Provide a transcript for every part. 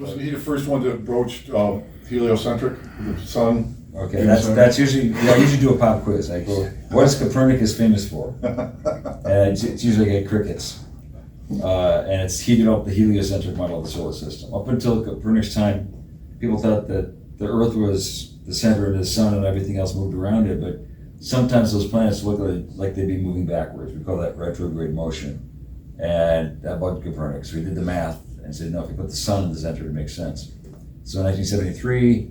Wasn't he the first one that broached heliocentric, the sun? Okay, that's usually, I usually do a pop quiz. I go, what is Copernicus famous for? And it's usually I get crickets. And he developed the heliocentric model of the solar system. Up until Copernicus' time, people thought that the Earth was the center of the sun and everything else moved around it, but sometimes those planets look like they'd be moving backwards. We call that retrograde motion. And that bugged Copernicus. So he did the math and said, no, if you put the sun in the center, it makes sense. So in 1973,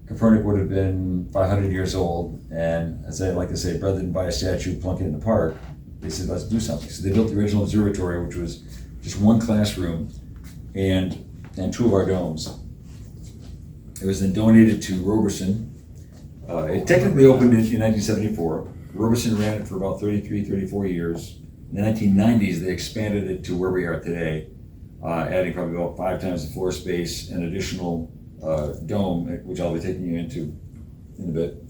Copernicus would have been 500 years old, and as I like to say, rather than buy a statue, plunk it in the park, they said, let's do something. So they built the original observatory, which was just one classroom and two of our domes. It was then donated to Roberson. It technically opened in 1974. Roberson ran it for about 34 years. In the 1990s, they expanded it to where we are today, adding probably about 5 times the floor space, an additional dome, which I'll be taking you into in a bit.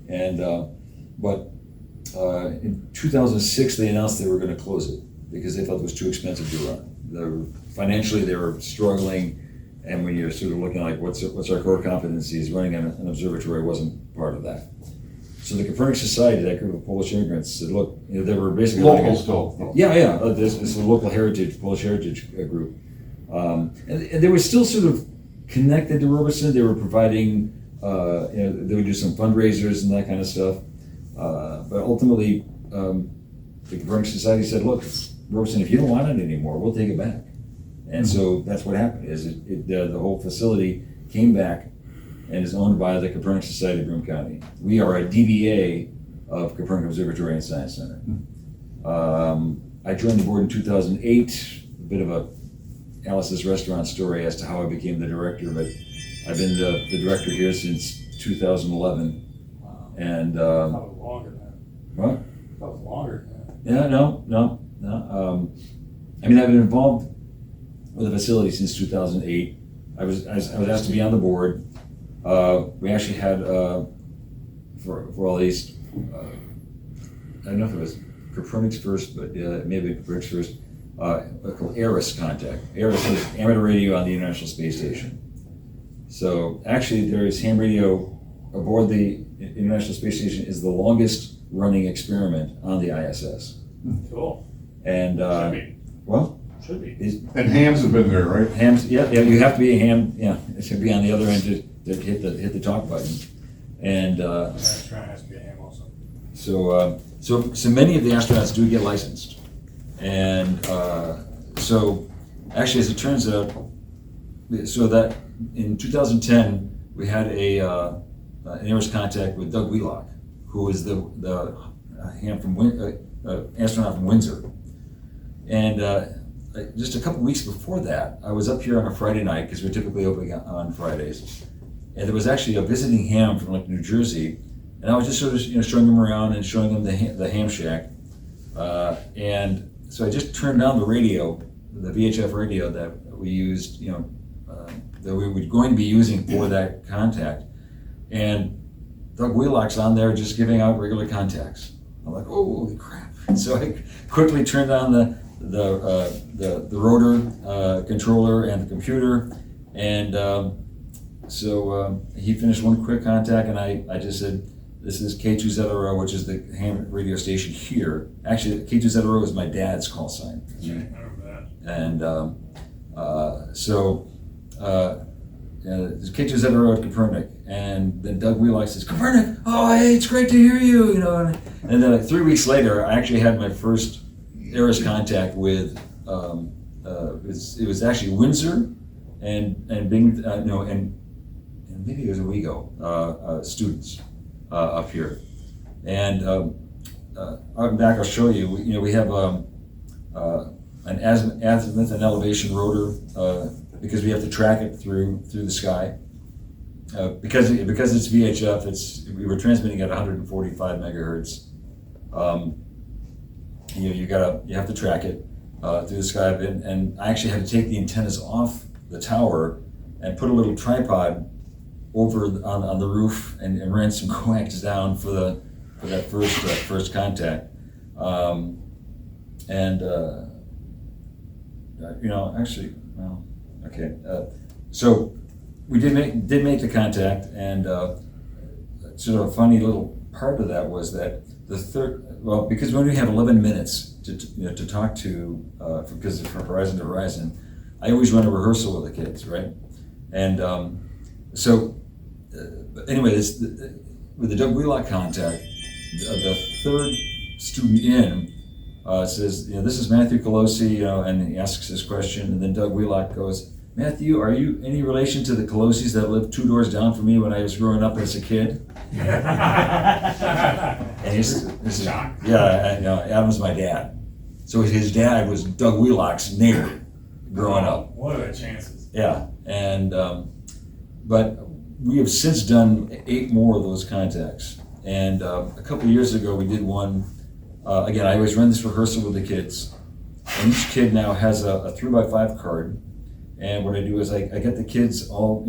And but in 2006, they announced they were going to close it because they felt it was too expensive to run. Financially, they were struggling, and when you're sort of looking like what's our core competencies, running an observatory wasn't part of that. So the Kopernik Society, that group of Polish immigrants, said, look, they were basically local still. Yeah. This is a local heritage, Polish heritage group, and they were still sort of connected to Roberson. They were providing, they would do some fundraisers and that kind of stuff. But ultimately, the Kopernik Society said, look, Roberson, if you don't want it anymore, we'll take it back. And so that's what happened. The whole facility came back and is owned by the Kopernik Society of Broome County. We are a DBA of Kopernik Observatory and Science Center. I joined the board in 2008, a bit of a Alice's Restaurant story as to how I became the director, but I've been the director here since 2011. Wow. And That was longer than that. what? That was longer than that. Yeah, no. I mean, I've been involved with the facility since 2008. I was asked to be on the board. We actually had for all these, I don't know if it was Kopernik's first, but it may have been Kopernik's first, called ARIS contact. ARIS is amateur radio on the International Space Station. So actually there is ham radio aboard the International Space Station is the longest running experiment on the ISS. Cool. And Should be. well, Should be. And hams have been there, right? hams, yeah, you have to be a ham, yeah, it should be on the other end to hit the talk button. And Astronaut has to be a ham also. so many of the astronauts do get licensed. And so actually, as it turns out, so that in 2010, we had an ARIS contact with Doug Wheelock, who is the ham from astronaut from Windsor. And just a couple weeks before that, I was up here on a Friday night, because we're typically open on Fridays. And there was actually a visiting ham from like New Jersey, and I was just sort of showing him around and showing him the ham shack. And so I just turned down the radio, the VHF radio that we used, that we were going to be using for that contact. And Doug Wheelock's on there just giving out regular contacts. I'm like, oh, holy crap. And so I quickly turned on the rotor controller and the computer. And so he finished one quick contact, and I just said, this is K2ZRO, which is the ham radio station here. Actually, K2ZRO is my dad's call sign. I remember that. And so K2ZRO at Kopernik, and then Doug Wheelock says, Kopernik, oh, hey, it's great to hear you, And then like 3 weeks later, I actually had my first ARIS contact with, it was actually Windsor and Bing, and maybe it was Owego students up here. And out back, I'll show you. We have an azimuth and elevation rotor because we have to track it through the sky. Because it's VHF, we were transmitting at 145 megahertz. You have to track it through the sky, and I actually had to take the antennas off the tower and put a little tripod over on the roof and ran some coax down for that first contact. Actually, well, okay. So we did make the contact, and sort of a funny little part of that was that because we only have 11 minutes to talk to, because it's from Horizon to Horizon, I always run a rehearsal with the kids, right? And anyway, with the Doug Wheelock contact, the third student in says, this is Matthew Colosi, and he asks this question, and then Doug Wheelock goes, Matthew, are you any relation to the Colosis that lived 2 doors down from me when I was growing up as a kid? And he says, Adam's my dad. So his dad was Doug Wheelock's neighbor growing up. What are the chances? Yeah, and but we have since done 8 more of those contacts. And a couple of years ago, we did one. Again, I always run this rehearsal with the kids, and each kid now has a 3x5 card. And what I do is I get the kids all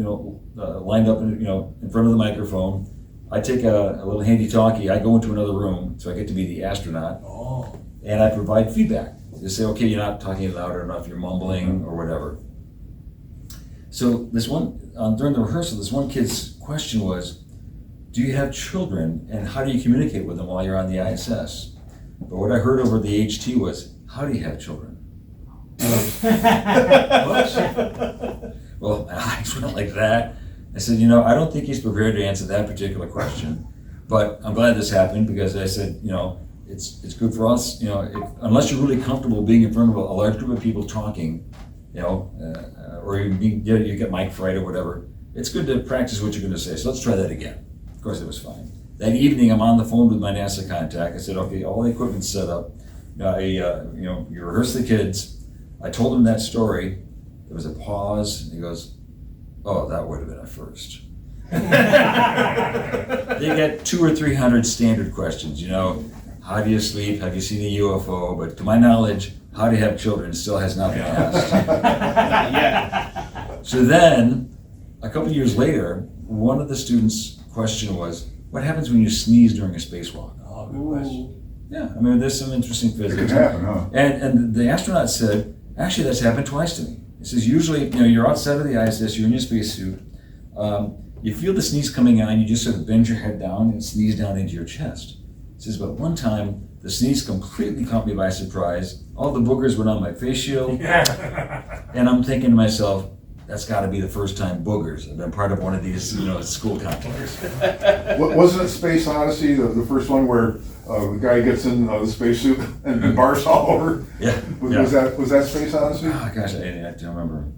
lined up in front of the microphone. I take a little handy-talkie. I go into another room, so I get to be the astronaut. Oh. And I provide feedback. They say, okay, you're not talking loud enough, you're mumbling or whatever. So this one, during the rehearsal, this one kid's question was, do you have children, and how do you communicate with them while you're on the ISS? But what I heard over the HT was, how do you have children? Well, my eyes went like that. I said, I don't think he's prepared to answer that particular question, but I'm glad this happened, because I said, it's good for us, unless you're really comfortable being in front of a large group of people talking, or you get mic fright or whatever, it's good to practice what you're going to say. So let's try that again. Of course, it was fine. That evening, I'm on the phone with my NASA contact. I said, okay, all the equipment's set up. You rehearse the kids. I told him that story. There was a pause, and he goes, oh, that would have been a first. They get 200 or 300 standard questions, how do you sleep? Have you seen a UFO? But to my knowledge, how do you have children still has not been asked. Yeah. So then, a couple of years later, one of the students' question was, what happens when you sneeze during a spacewalk? Oh, good question. Yeah, I mean, there's some interesting It physics. could happen, huh? And the astronaut said, actually, that's happened twice to me. He says, usually, you're outside of the ISS, you're in your spacesuit, you feel the sneeze coming on, you just sort of bend your head down and sneeze down into your chest. He says, but one time, the sneeze completely caught me by surprise. All the boogers went on my face shield, and I'm thinking to myself, that's got to be the first time boogers have been part of one of these, school contacts. Wasn't it Space Odyssey, the first one where the guy gets in the spacesuit and barfs all over? Yeah. Was that Space Odyssey? Oh, gosh, I don't remember.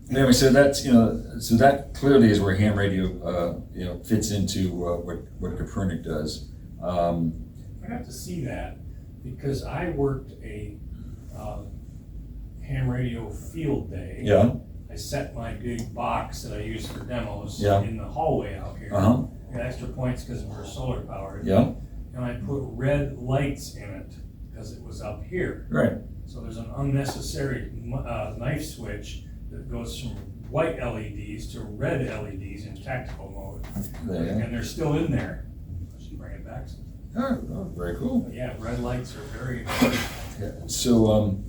Anyway, so that's so that clearly is where ham radio fits into what Kopernik does. I got to see that because I worked a ham radio field day. Yeah. I set my big box that I use for demos Yeah. in the hallway out here. Uh-huh. Got extra points because we're solar powered. Yeah. And I put red lights in it because it was up here. Right. So there's an unnecessary knife switch that goes from white LEDs to red LEDs in tactical mode. There, yeah. And they're still in there. I should bring it back sometime. Oh, very cool. But yeah, red lights are very important. Yeah. So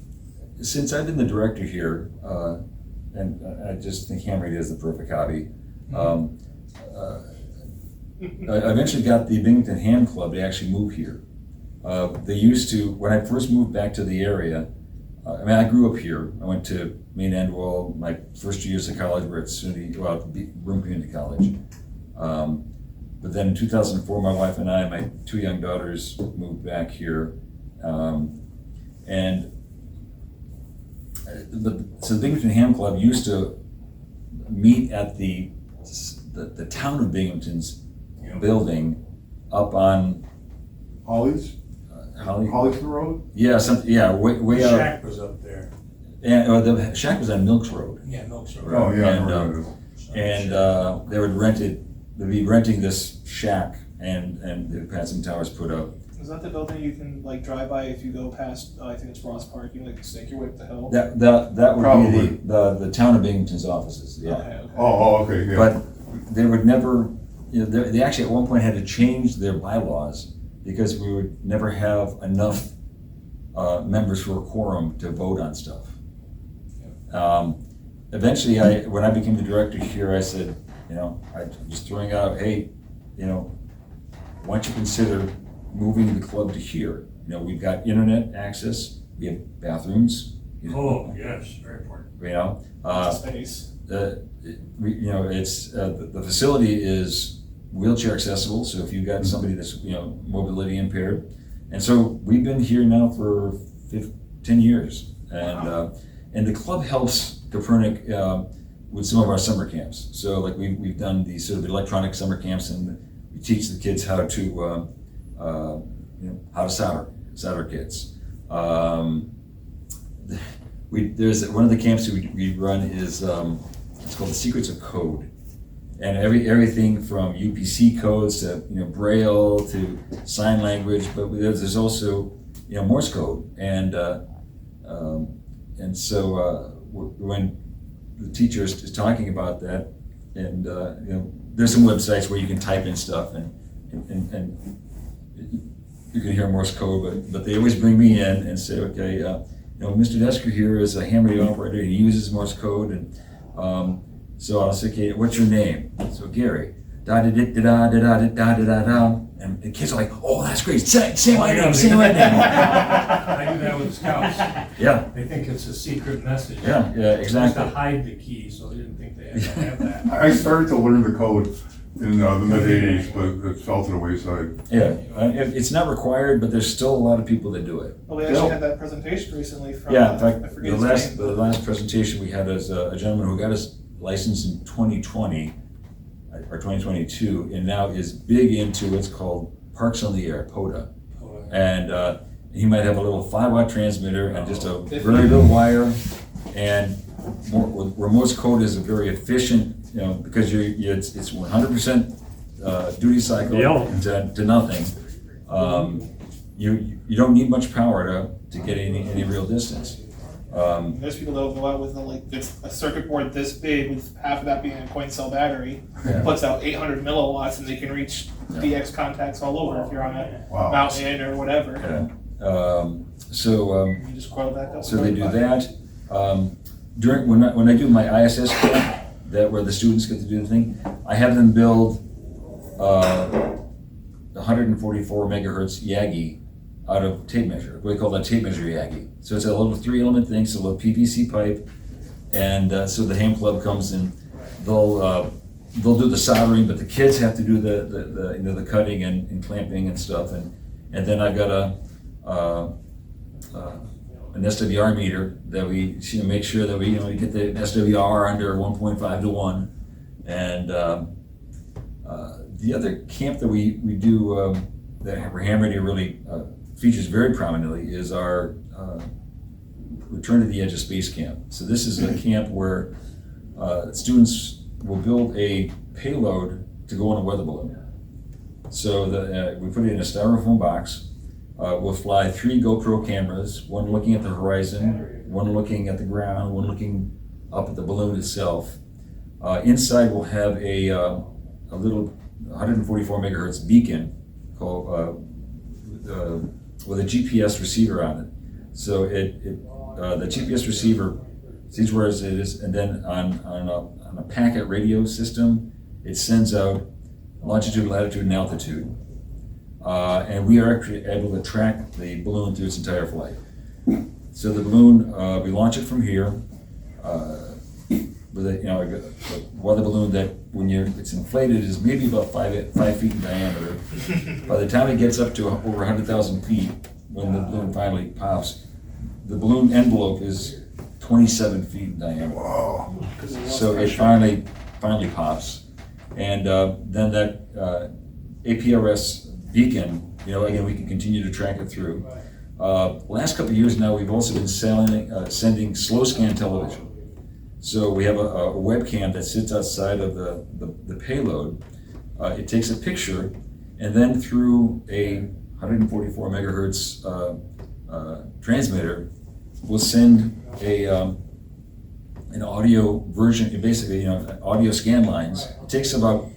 since I've been the director here, and I just think ham radio is the perfect hobby. I eventually got the Binghamton Ham Club to actually move here. They used to, when I first moved back to the area, I grew up here. I went to Maine Endwell. My first 2 years of college were at Broome Community College. But then in 2004, my wife and I, my 2 young daughters, moved back here. So the Binghamton Ham Club used to meet at the town of Binghamton's building up on Hollies? Hollies Road? Yeah, way The out. shack was up there. And the shack was on Milks Road. Yeah, Milks Road. Oh, yeah. I And, know where it is. they'd be renting this shack, and they'd had some towers put up. Is that the building you can drive by if you go past? I think it's Ross Park. You can stake your way up the hill. That would Probably. be the town of Binghamton's offices. Yeah. Okay. Oh, okay, yeah. But they would never. They actually at one point had to change their bylaws because we would never have enough members for a quorum to vote on stuff. Eventually, when I became the director here, I said, I'm just throwing out, hey, why don't you consider moving the club to here? We've got internet access, we have bathrooms. Oh, yes, very important. Space. It's the facility is wheelchair accessible. So if you've got somebody that's mobility impaired, and so we've been here now for 10 years, and the club helps Kopernik with some of our summer camps. So like we've done these sort of electronic summer camps, and we teach the kids how to how to solder kits. There's one of the camps we run is it's called the Secrets of Code, and everything from UPC codes to Braille to sign language, but there's also Morse code, and so when the teacher is talking about that, and there's some websites where you can type in stuff and you can hear Morse code, but they always bring me in and say, okay, Mr. Deskur here is a ham radio operator. He uses Morse code, and so I'll say, okay, what's your name? So Gary, da da da da da da da da da, and the kids are like, oh, that's great. Say my name. Say my name. I do that with scouts. Yeah. They think it's a secret message. Yeah, exactly. Just to hide the key, so they didn't think they had to have that. I started to learn the code in the mid-'80s, but it fell to the wayside. Yeah, it's not required, but there's still a lot of people that do it. Well, we actually had that presentation recently from. Yeah, in fact, I forget his name. the last presentation we had is a gentleman who got his license in 2020 or 2022, and now is big into what's called Parks on the Air, POTA, and he might have a little 5-watt transmitter and just a very little wire, and where Morse code is a very efficient. Because it's 100% duty cycle to nothing. You don't need much power to get any real distance. There's people that will go out with a circuit board this big with half of that being a coin cell battery, puts out 800 milliwatts, and they can reach DX contacts all over if you're on a mountain or whatever. You just coil back up. So they do that. When I do my ISS camp, where the students get to do the thing, I have them build the 144 megahertz Yagi out of tape measure. We call that tape measure Yagi. So it's a little 3-element thing, so a little PVC pipe, and so the ham club comes in. They'll do the soldering, but the kids have to do the cutting and clamping and stuff. And then I've got an SWR meter that we make sure that we get the SWR under 1.5 to 1. And the other camp that we do that ham radio really features very prominently is our Return to the Edge of Space camp. So this is a camp where students will build a payload to go on a weather balloon. So we put it in a styrofoam box. We'll fly 3 GoPro cameras, one looking at the horizon, one looking at the ground, one looking up at the balloon itself. Inside we'll have a little 144 megahertz beacon called with a GPS receiver on it. So the GPS receiver sees where it is, and then on a packet radio system, it sends out longitude, latitude, and altitude. And we are actually able to track the balloon through its entire flight. So the balloon, we launch it from here with a weather balloon that when it's inflated is maybe about 5 feet in diameter. By the time it gets up to over 100,000 feet, when the balloon finally pops, the balloon envelope is 27 feet in diameter. Wow. So it finally pops, and then that APRS beacon, again, we can continue to track it through. Last couple of years now, we've also been sending slow scan television. So we have a webcam that sits outside of the payload. It takes a picture, and then through a 144 megahertz transmitter, we'll send an audio version, basically, audio scan lines. It takes about,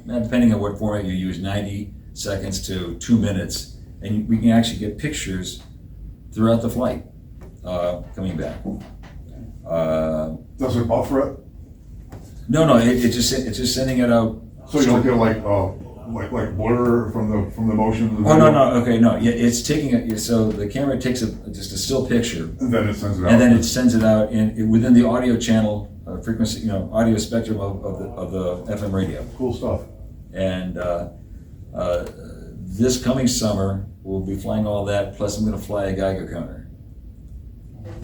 depending on what format you use, 90 seconds to 2 minutes, and we can actually get pictures throughout the flight coming back. Does it buffer it? No, it's just sending it out. So you don't get like blur from the motion of the Oh, video? no, okay, no, yeah, it's taking it, so the camera takes just a still picture, And then it sends it out? and then it sends it out within the audio channel, frequency, audio spectrum of the FM radio. Cool stuff. And this coming summer, we'll be flying all that, plus I'm gonna fly a Geiger counter,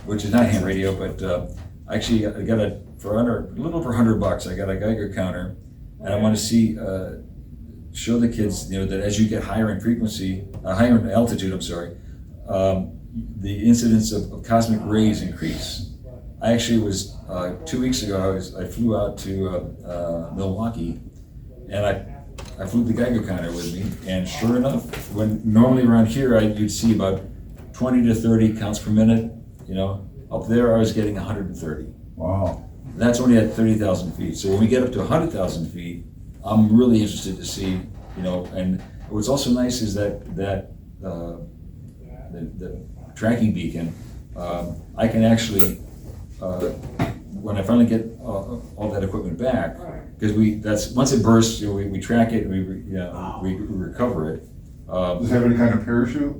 which is not hand radio, but actually I got a little over $100, I got a Geiger counter, and I wanna show the kids, that as you get higher in frequency, higher in altitude, the incidence of cosmic rays increase. I actually was, 2 weeks ago, I flew out to Milwaukee, and I flew the Geiger counter with me, and sure enough, when normally around here, you'd see about 20 to 30 counts per minute, up there I was getting 130. Wow. That's only at 30,000 feet. So when we get up to 100,000 feet, I'm really interested to see, and what's also nice is that the tracking beacon, I can actually, when I finally get all that equipment back, because once it bursts, we track it and we recover it. Does it have any kind of parachute?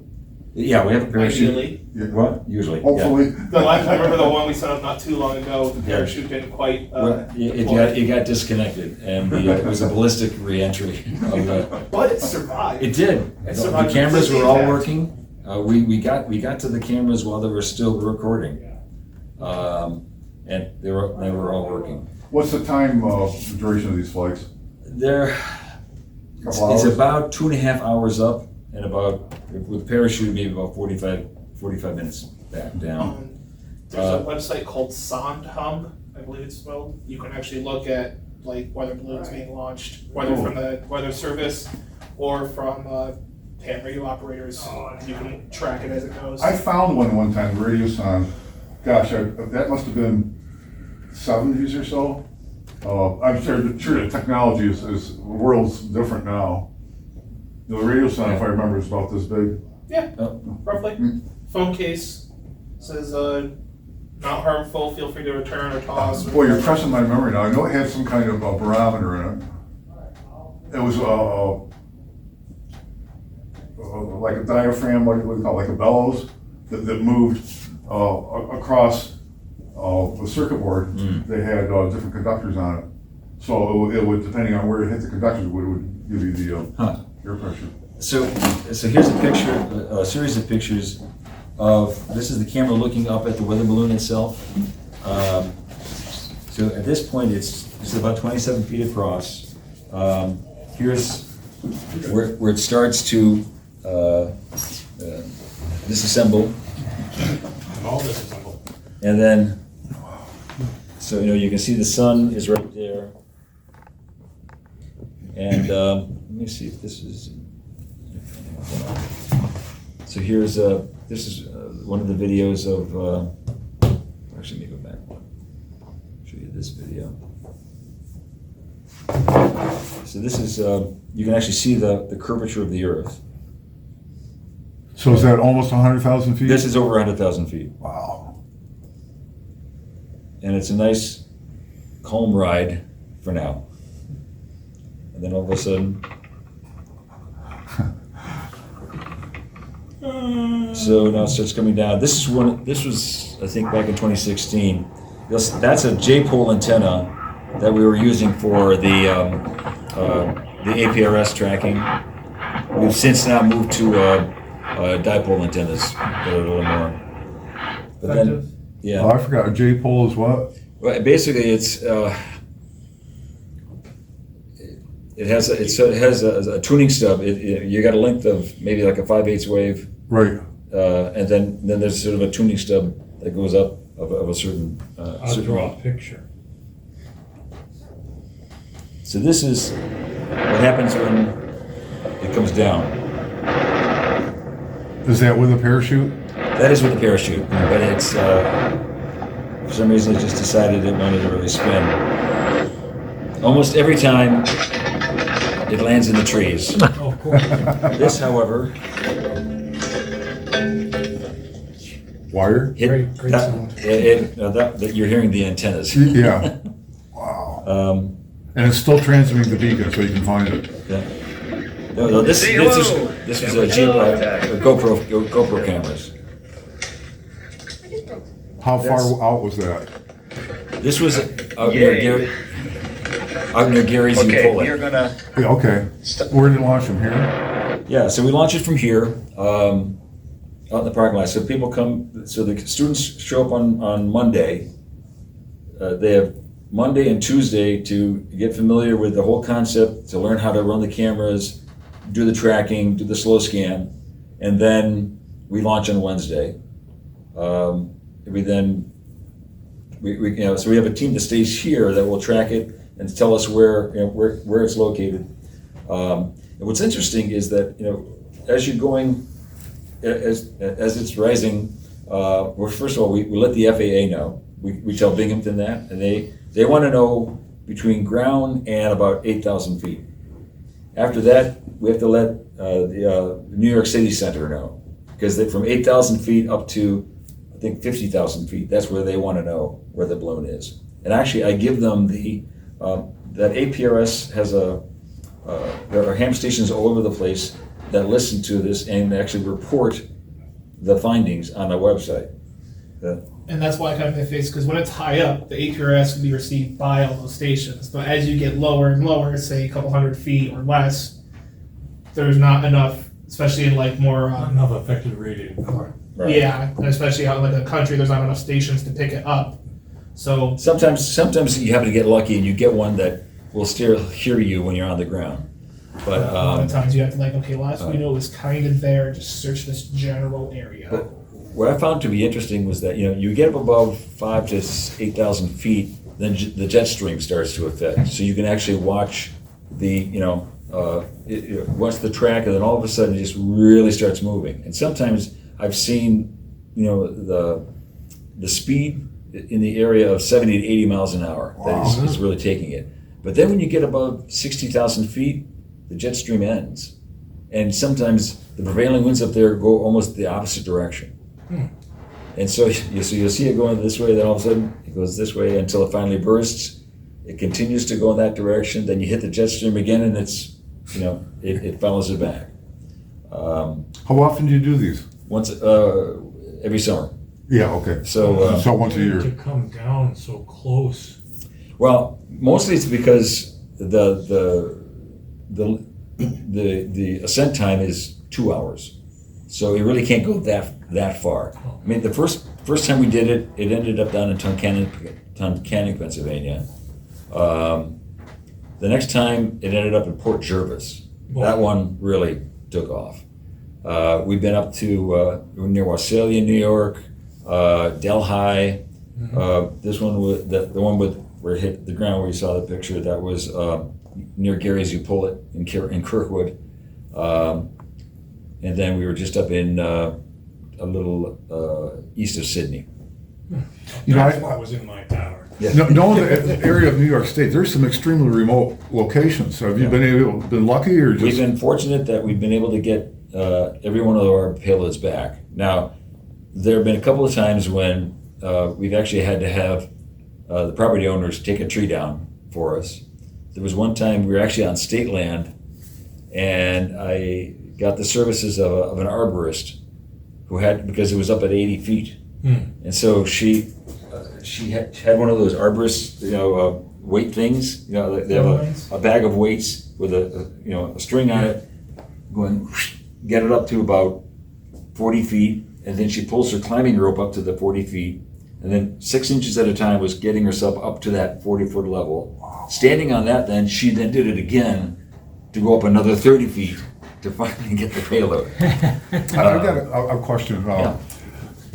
Yeah, we have a parachute. Ideally. Yeah. What? Usually. Hopefully. The last, I remember the one we set up not too long ago, the parachute didn't quite, Well, it got disconnected, and it was a ballistic re-entry. but it survived. It did. It The survived cameras were completely all intact. working. We got to the cameras while they were still recording, and they were all working. What's the time, the duration of these flights? It's Couple hours? about 2.5 hours up, and about, with parachute, maybe about 45 minutes back down. There's a website called Sondhum, I believe it's spelled. You can actually look at like weather balloons being launched, whether from the weather service or from ham radio operators. You can track it as it goes. I found one time, Radio Sound. Gosh, that must have been 70s or so. I'm sure the technology is the world's different now. The Radio Sound, if I remember, is about this big. Yeah, Oh. roughly. Phone case says not harmful. Feel free to return or toss. Boy, you're pressing my memory now. I know it had some kind of barometer in it. It was like a diaphragm, what do we call it, like a bellows that moved across the circuit board. They had different conductors on it. So it would, depending on where it hit the conductors, it would give you the air pressure. So here's a picture, a series of pictures of, this is the camera looking up at the weather balloon itself. So at this point, it's about 27 feet across. Here's where it starts to disassemble. All disassembled. And then, so you can see the sun is right there. And let me see if this is. So here's this is one of the videos of. Actually, let me go back one. Show you this video. So this is you can actually see the curvature of the Earth. So is that almost 100,000 feet? This is over 100,000 feet. Wow. And it's a nice, calm ride for now. And then all of a sudden, so now it starts coming down. This was, I think, back in 2016. That's a J-pole antenna that we were using for the APRS tracking. We've since now moved to dipole antennas that are a little more. But then, yeah. Oh, I forgot. A J-pole is what? Well, basically, it has a tuning stub. You got a length of maybe like a 5/8 wave, Right. and then there's sort of a tuning stub that goes up of a certain. I'll draw a picture. So this is what happens when it comes down. Is that with a parachute? That is with the parachute, but it's for some reason it just decided it wanted to really spin. Almost every time it lands in the trees. Oh, of course. This, however, Wire? hit Great that, sound. that you're hearing the antennas. Yeah. Wow. And it's still transmitting the beacon, so you can find it. Yeah. No, this was a GoPro cameras. How far out was that? This was out near Gary's. You pull we are it. gonna. Yeah, okay. Where did you launch from here? Yeah, so we launch it from here, out in the parking lot. So people come. So the students show up on Monday. They have Monday and Tuesday to get familiar with the whole concept, to learn how to run the cameras, do the tracking, do the slow scan, and then we launch on Wednesday. So we have a team that stays here that will track it and tell us where it's located. And what's interesting is that as you're going, as it's rising, well, first of all, we let the FAA know. We tell Binghamton that, and they want to know between ground and about 8,000 feet. After that, we have to let the New York City Center know, because from 8,000 feet up to, I think, 50,000 feet, that's where they want to know where the balloon is. And actually, I give them that APRS has there are ham stations all over the place that listen to this and actually report the findings on the website. And that's why I kind of make face, because when it's high up, the APRS can be received by all those stations. But as you get lower and lower, say a couple hundred feet or less, there's not enough, especially in like more. Not enough effective radio. Right. Yeah, and especially out in like a country, there's not enough stations to pick it up. So Sometimes you happen to get lucky and you get one that will still hear you when you're on the ground. But a lot of times you have to last we know it was kind of there, just search this general area. But what I found to be interesting was that you get up above 5,000 to 8,000 feet, then the jet stream starts to affect. So you can actually watch watch the track, and then all of a sudden it just really starts moving. And sometimes I've seen the speed in the area of 70 to 80 miles an hour. That is really taking it. But then when you get above 60,000 feet, the jet stream ends. And sometimes the prevailing winds up there go almost the opposite direction. And so you'll see it going this way, then all of a sudden it goes this way until it finally bursts. It continues to go in that direction, then you hit the jet stream again, and it's, it follows it back. How often do you do these? Once, every summer. Yeah, okay. So once a year. To come down so close. Well, mostly it's because the ascent time is 2 hours. So it really can't go that far. I mean, the first time we did it, it ended up down in Tunkhannock, Pennsylvania. The next time, it ended up in Port Jervis. That one really took off. We've been up to near Wassalia, New York, Delhi. This one was the one where it hit the ground, where you saw the picture. That was near Gary's. You pull it in Kirkwood. And then we were just up in a little east of Sydney. That was in my tower. Yeah. Knowing the area of New York State, there's some extremely remote locations. Have you been lucky, or just? We've been fortunate that we've been able to get every one of our payloads back. Now, there have been a couple of times when we've actually had to have the property owners take a tree down for us. There was one time we were actually on state land, and I got the services of an arborist because it was up at 80 feet. And so she had one of those arborists, weight things. They have a bag of weights with a string on it, going get it up to about 40 feet, and then she pulls her climbing rope up to the 40 feet, and then 6 inches at a time was getting herself up to that 40-foot level. Standing on that, then she did it again to go up another 30 feet to finally get the payload. I've got a question. I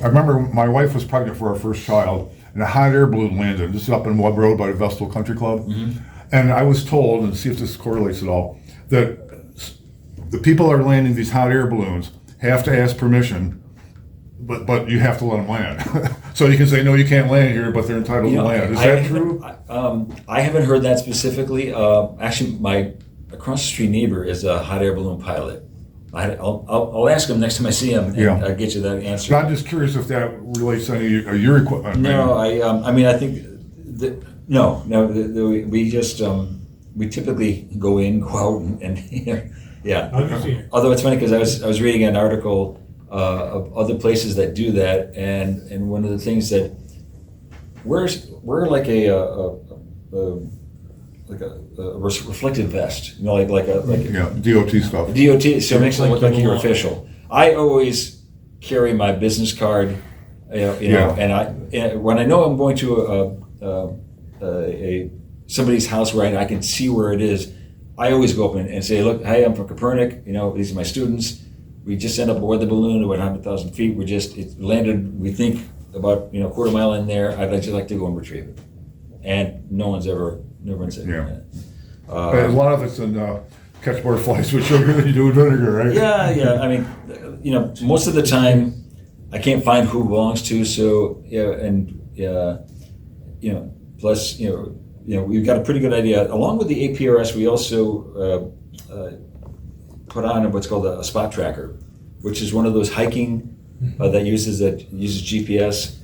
remember my wife was pregnant for our first child, and a hot air balloon landed. This is up in Webb Road by the Vestal Country Club. And I was told, and see if this correlates at all, that the people that are landing these hot air balloons have to ask permission, but you have to let them land. So you can say, no, you can't land here, but they're entitled to land. Is that true? I haven't heard that specifically. Actually, my across the street neighbor is a hot air balloon pilot. I'll ask him next time I see him, and Yeah. I'll get you that answer. I'm just curious if that relates to any of your equipment. No, I mean, I think, no, we just, we typically go in, go out, and yeah. How do you see it? Although it's funny, because I was reading an article of other places that do that, and one of the things that, we're like a reflective vest, you know, like Yeah, DOT stuff. DOT, so it makes it look like you're Like the official. I always carry my business card, Yeah. and when I know I'm going to somebody's house where I can see where it is, I always go up and say, look, hey, I'm from Kopernik, these are my students. We just sent up a weather balloon about 100,000 feet. It landed, we think, about a quarter mile in there. I'd just like to go and retrieve it. And no one's said Yeah. that. A lot of it's in catch more flies with sugar than you do with vinegar, right? Yeah. I mean, most of the time, I can't find who it belongs to. So plus we've got a pretty good idea. Along with the APRS, we also put on what's called a spot tracker, which is one of those hiking that uses GPS.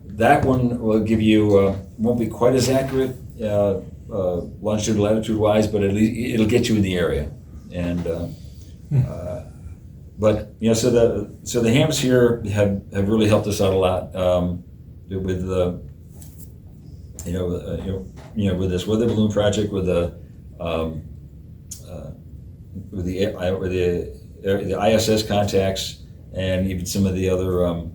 That one will give you won't be quite as accurate longitude, latitude wise, but at least it'll get you in the area. And but so the hams here have really helped us out a lot with the with this weather balloon project, with the ISS contacts, and even some of the other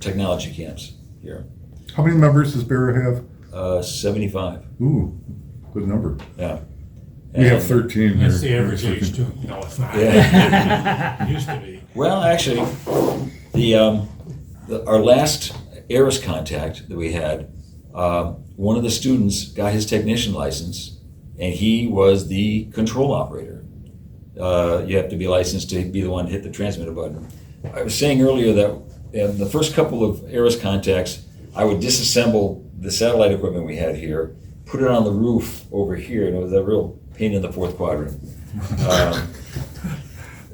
technology camps here. How many members does Barrett have? 75. Ooh, good number. Yeah. We have And- 13 That's here. the average age too. No, it's not. Yeah. It used to be. Well, actually, our last ARIS contact that we had, one of the students got his technician license, and he was the control operator. You have to be licensed to be the one to hit the transmitter button. I was saying earlier that in the first couple of ARIS contacts, I would disassemble the satellite equipment we had here, put it on the roof over here, and it was a real pain in the fourth quadrant.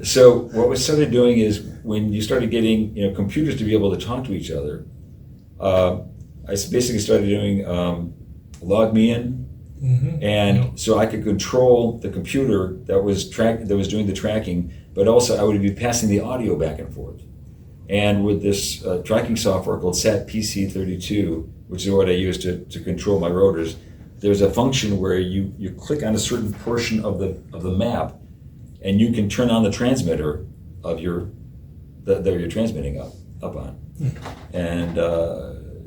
So what we started doing is, when you started getting computers to be able to talk to each other, I basically started doing log me in, and so I could control the computer that was doing the tracking, but also I would be passing the audio back and forth. And with this tracking software called SAT PC32, which is what I use to control my rotors, there's a function where you click on a certain portion of the map, and you can turn on the transmitter of that you're transmitting up on. And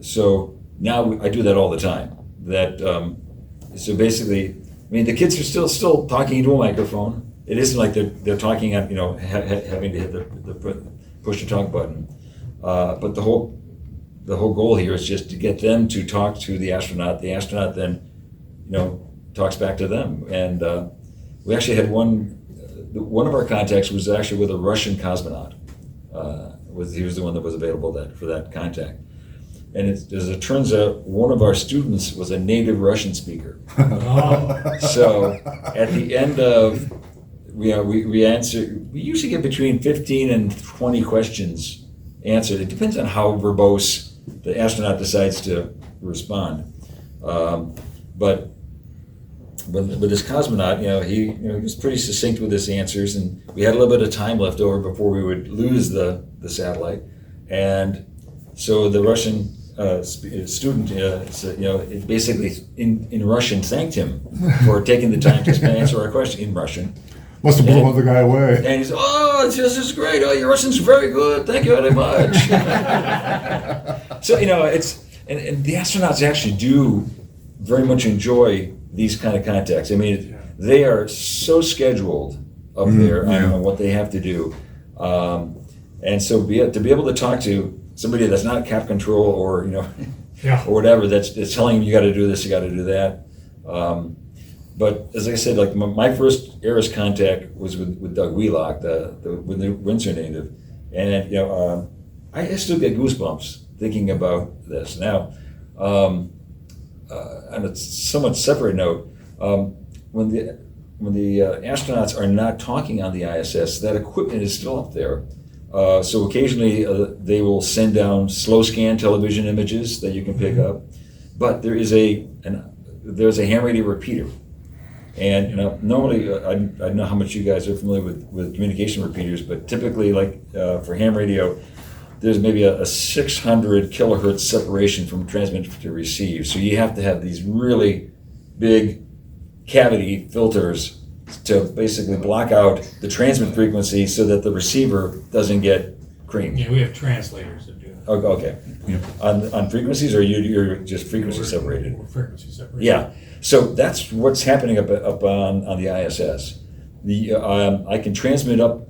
so now I do that all the time. So basically, I mean, the kids are still talking into a microphone. It isn't like they're talking at having to hit the push to talk button. But the whole goal here is just to get them to talk to the astronaut. The astronaut then talks back to them. And we actually had one of our contacts was actually with a Russian cosmonaut. He was the one that was available for that contact. And as it turns out, one of our students was a native Russian speaker. So at the end of, we usually get between 15 and 20 questions answered. It depends on how verbose the astronaut decides to respond. But with this cosmonaut, he was pretty succinct with his answers, and we had a little bit of time left over before we would lose the satellite. And so the Russian student, it basically in Russian thanked him for taking the time to answer our question in Russian. Must have blown the guy away. And he's, this is great. Oh, your Russian's very good. Thank you very much. So it's and the astronauts actually do very much enjoy these kind of contacts. I mean, they are so scheduled up there on what they have to do, and so to be able to talk to somebody that's not cap control or or whatever that's telling them you got to do this, you got to do that. But as I said, like my first ARIS contact was with Doug Wheelock, the Windsor native, and I still get goosebumps thinking about this now. On a somewhat separate note, when astronauts are not talking on the ISS, that equipment is still up there. So occasionally they will send down slow scan television images that you can pick up, but there's a ham radio repeater. And normally, I don't know how much you guys are familiar with communication repeaters, but typically, like for ham radio, there's maybe a 600 kilohertz separation from transmit to receive. So you have to have these really big cavity filters to basically block out the transmit frequency so that the receiver doesn't get creamed. Yeah, we have translators that do that. Oh, okay. On frequencies, or you're just frequency separated? We're frequency separated. Yeah. So that's what's happening up on the ISS. I can transmit up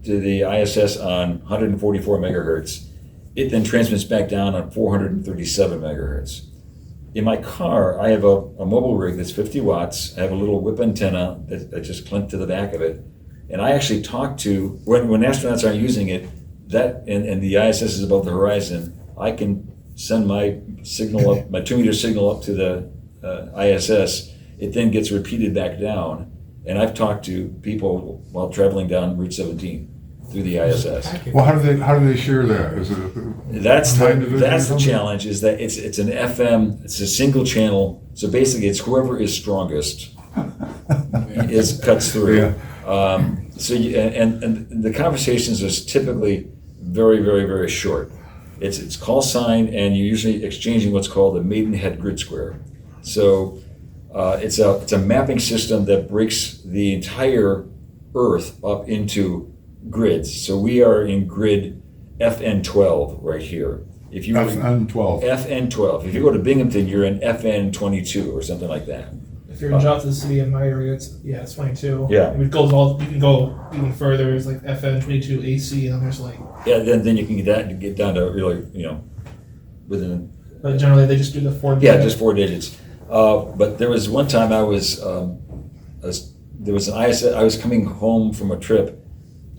to the ISS on 144 megahertz. It then transmits back down on 437 megahertz. In my car, I have a mobile rig that's 50 watts. I have a little whip antenna that I just clamp to the back of it. And I actually talk to, when astronauts aren't using it, and the ISS is above the horizon, I can send my signal up, my 2-meter signal up to the ISS. It then gets repeated back down. And I've talked to people while traveling down Route 17 through the ISS. Well, how do they share that? Is it That's time division or the something? challenge, is that it's an FM, it's a single channel, so basically it's whoever is strongest cuts through. Yeah. And the conversations are typically very, very, very short. It's call sign, and you're usually exchanging what's called a Maidenhead grid square. So it's a mapping system that breaks the entire Earth up into grids. So we are in grid FN12 right here. If you FN12. FN12. If you go to Binghamton, you're in FN22 or something like that. If you're in Johnson City in my area, it's 22. Yeah. It goes all. You can go even further. It's like FN 22 AC, and then there's like. Yeah, then you can get down to really, within. But generally, they just do the 4. Yeah, just 4 digits. But there was one time there was an ISS. I was coming home from a trip,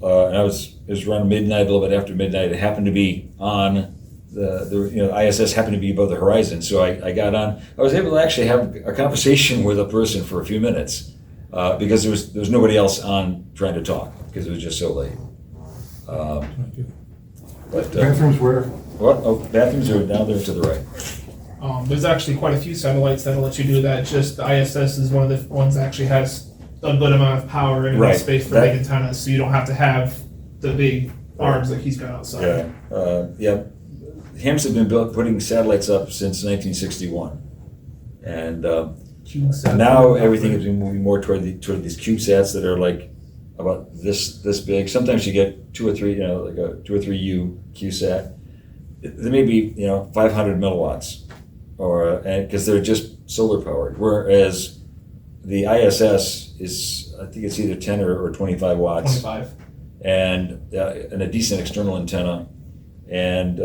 and it was around midnight, a little bit after midnight. It happened to be on the ISS happened to be above the horizon. So I got on. I was able to actually have a conversation with a person for a few minutes because there was nobody else on trying to talk because it was just so late. Bathrooms where? Bathrooms are down there to the right. There's actually quite a few satellites that'll let you do that. Just the ISS is one of the ones that actually has a good amount of power and enough space for big antennas, so you don't have to have the big arms that he's got outside. Yeah. Hams have been putting satellites up since 1961, and now everything has been moving more toward these CubeSats that are like about this big. Sometimes you get 2 or 3, like a 2 or 3 U CubeSat. They may be 500 milliwatts, or because they're just solar powered. Whereas the ISS is, I think it's either 10 or 25 watts. 25. And a decent external antenna. And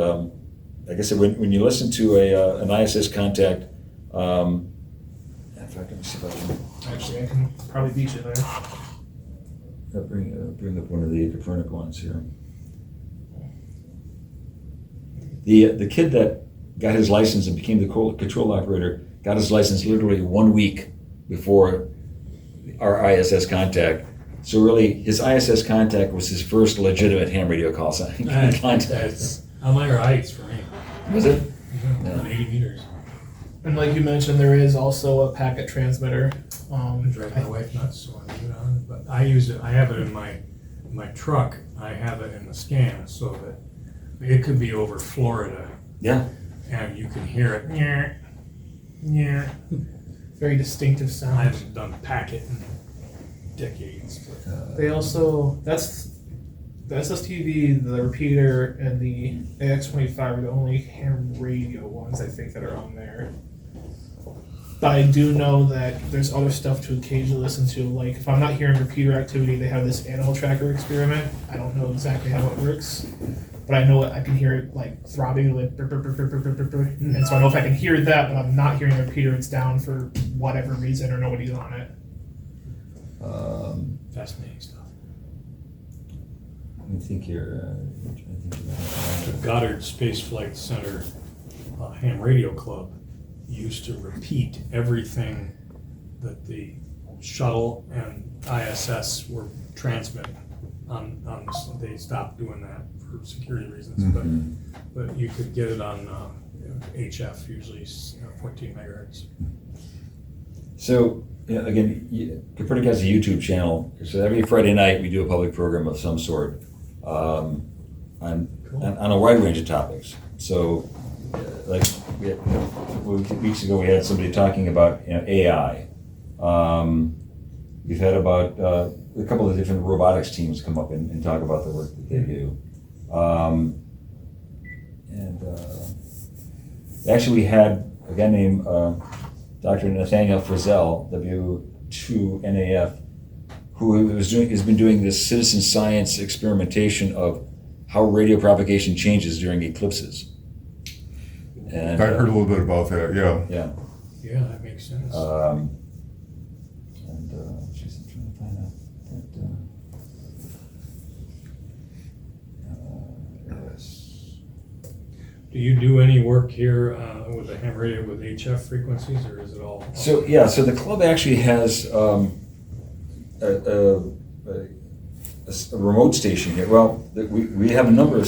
like I said, when you listen to an ISS contact, in fact, let me see if I can. Actually, I can probably beat you there. I'll bring up one of the Kopernik ones here. The kid that got his license and became the control operator got his license literally 1 week before our ISS contact. So really, his ISS contact was his first legitimate ham radio call sign contact. That's higher heights for me. Was it? Yeah. 80 meters. And like you mentioned, there is also a packet transmitter. Drive my wife nuts, so I leave it on. But I use it. I have it in my truck. I have it in the scan so that it could be over Florida. Yeah. And you can hear it. Yeah. Very distinctive I sound. haven't done packet in decades. But They also, that's the SSTV, the repeater, and the AX25 are the only ham radio ones I think that are on there. But I do know that there's other stuff to occasionally listen to. Like if I'm not hearing repeater activity, they have this animal tracker experiment. I don't know exactly how it works, but I know I can hear it like throbbing, like brr, brr, brr, brr, brr, brr, brr. And so I know if I can hear that, but I'm not hearing the repeater, it's down for whatever reason or nobody's on it. fascinating stuff. Let me think here. The Goddard Space Flight Center Ham Radio Club used to repeat everything that the shuttle and ISS were transmitting on this. They stopped doing that for security reasons, but you could get it on HF, usually 14 megahertz. So, again, Kopernik has a YouTube channel. So every Friday night we do a public program of some sort on a wide range of topics. So, like weeks ago, we had somebody talking about AI. We've had about a couple of different robotics teams come up and talk about the work that they do. Actually, we had a guy named Dr. Nathaniel Frizzell, W2NAF, who has been doing this citizen science experimentation of how radio propagation changes during eclipses. And I heard a little bit about that, yeah. Yeah. Yeah, that makes sense. Geez, I'm trying to find out that. Yes. Do you do any work here with the ham radio with HF frequencies, or is it all? So the club actually has a remote station here. Well, we have a number of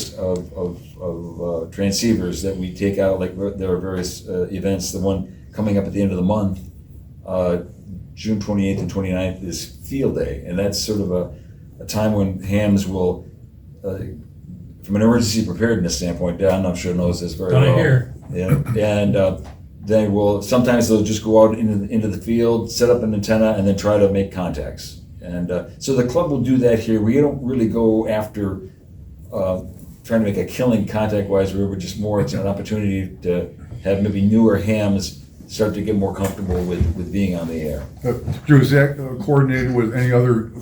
transceivers that we take out. Like there are various events. The one coming up at the end of the month, June 28th and 29th, is Field Day, and that's sort of a time when hams will, from an emergency preparedness standpoint, Dan, I'm sure knows this very well. Down here. Yeah, and they will sometimes they'll just go out into the field, set up an antenna, and then try to make contacts. And so the club will do that here. We don't really go after trying to make a killing contact-wise. We're just more, it's an opportunity to have maybe newer hams start to get more comfortable with being on the air. Drew, is that coordinated with any other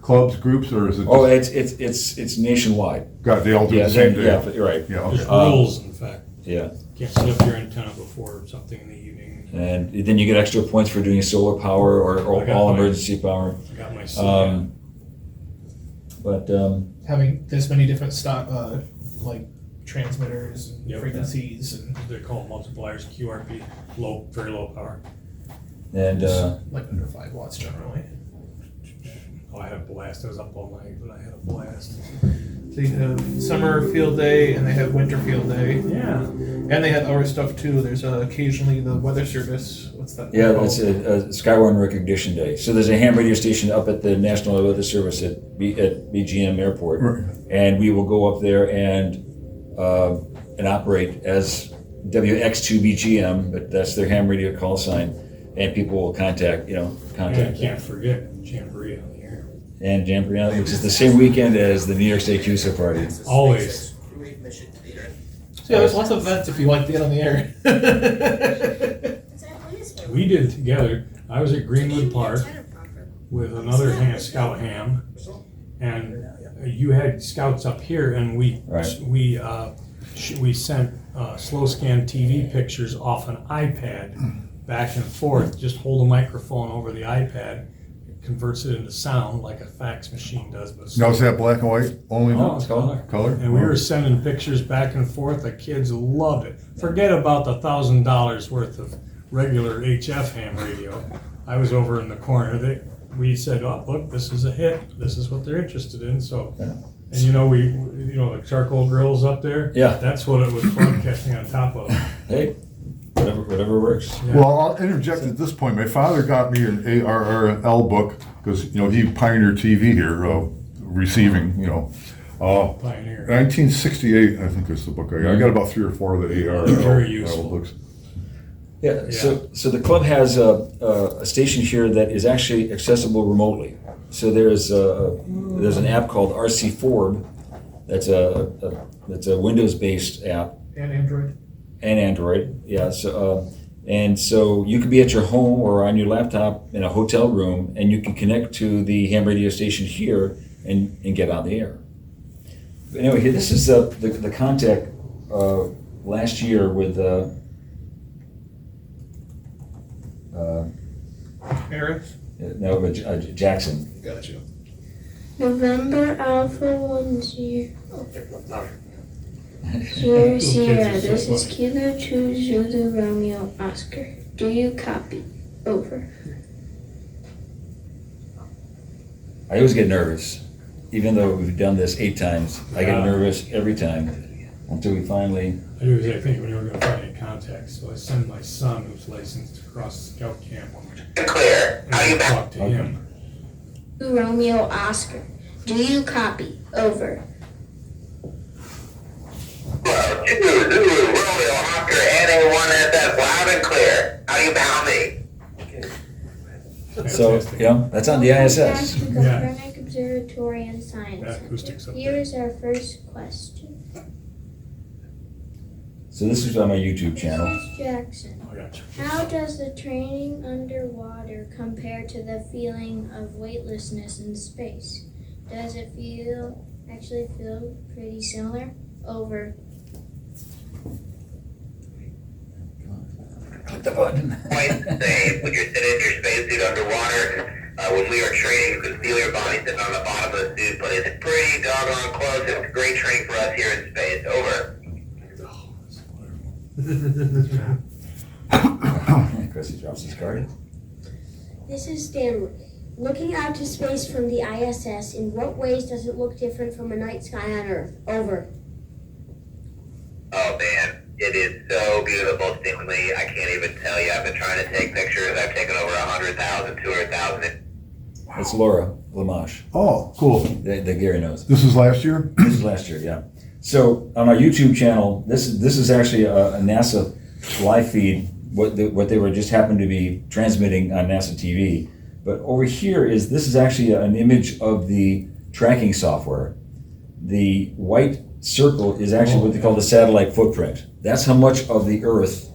clubs, groups, or is it? Oh, it's nationwide. God, they all do the same day. Yeah, you're right. Yeah, okay. There's rules, in fact. Yeah. Can't set up your antenna before something in the evening. And then you get extra points for doing solar power or all emergency power. I got my seat. Having this many different like transmitters and Yep. frequencies and They call them multipliers, QRP, very low power. And like under 5 watts generally. Oh, I had a blast. I was up all night, but I had a blast. They have summer field day and they have winter field day. Yeah. And they have other stuff too. There's occasionally the weather service. What's that? yeah, called? that's a Skywarn Recognition Day. So there's a ham radio station up at the National Weather Service at BGM Airport, Right. and we will go up there and operate as WX2BGM, but that's their ham radio call sign, and people will contact And I them. can't forget Jamboree on the air. And Jamboree, which is the same weekend as the New York State CUSA party. Always. So yeah, there's lots of events if you like to get on the air. We did together. I was at Greenwood Park with another scout ham, and you had scouts up here, and we sent slow scan TV pictures off an iPad back and forth. Just hold a microphone over the iPad, it converts it into sound like a fax machine does. But Now, is that black and white only? Oh, it's color. Color? And we were sending pictures back and forth. The kids loved it. Forget about the $1,000 worth of regular HF ham radio. I was over in the corner. We said, "Oh, look, this is a hit. This is what they're interested in." So, and the charcoal grills up there. Yeah. That's what it was broadcasting on top of. Hey, whatever works. Yeah. Well, I'll interject at this point. My father got me an ARRL book because, he pioneered TV here, receiving, Pioneer. 1968, I think is the book I got. I got about 3 or 4 of the ARRL Very useful. books. Yeah, so the club has a station here that is actually accessible remotely. So there's an app called RC Forb. That's a Windows-based app. And Android. And Android, yeah. So you could be at your home or on your laptop in a hotel room, and you can connect to the ham radio station here and get on the air. But anyway, here, this is the contact last year with. Harris. Jackson. Gotcha. November Alpha 10. Sierra, this is Kilo 2 Zulu Romeo Oscar. Do you copy? Over. I always get nervous, even though we've done this 8 times. I get Yeah. nervous every time until we finally. I do the thing when you were gonna find any contacts, so I send my son who's licensed across the scout camp. Clear. And I talk to him. Romeo Oscar. Do you copy? Over. Well, Zulu, Romeo, Oscar, NA1SS, loud and clear. How do you pound me? So, Fantastic. that's on the Back ISS. to Kopernik Observatory and Science That Center. acoustics up Here there. is our first question. So this is on my YouTube channel. Mrs. Jackson, I got you. how does the training underwater compare to the feeling of weightlessness in space? Does it actually feel pretty similar? Over. Click the button. Quite the same. When you're sitting in your spacesuit underwater, when we were training, you could feel your body sitting on the bottom of the suit, but it's pretty doggone close. It's great training for us here in space. Over. Chrissy drops his card. This is Stanley. Looking out to space from the ISS, in what ways does it look different from a night sky on Earth? Over. Oh man, it is so beautiful, Stanley. I can't even tell you. I've been trying to take pictures. I've taken over 100,000, 200,000. That's Laura Lamache Oh, cool. that Gary knows. This is last year? This is last year, yeah. So on our YouTube channel, this is actually a NASA live feed. What they were just happened to be transmitting on NASA TV. But over here this is actually an image of the tracking software. The white circle is actually what they call the satellite footprint. That's how much of the Earth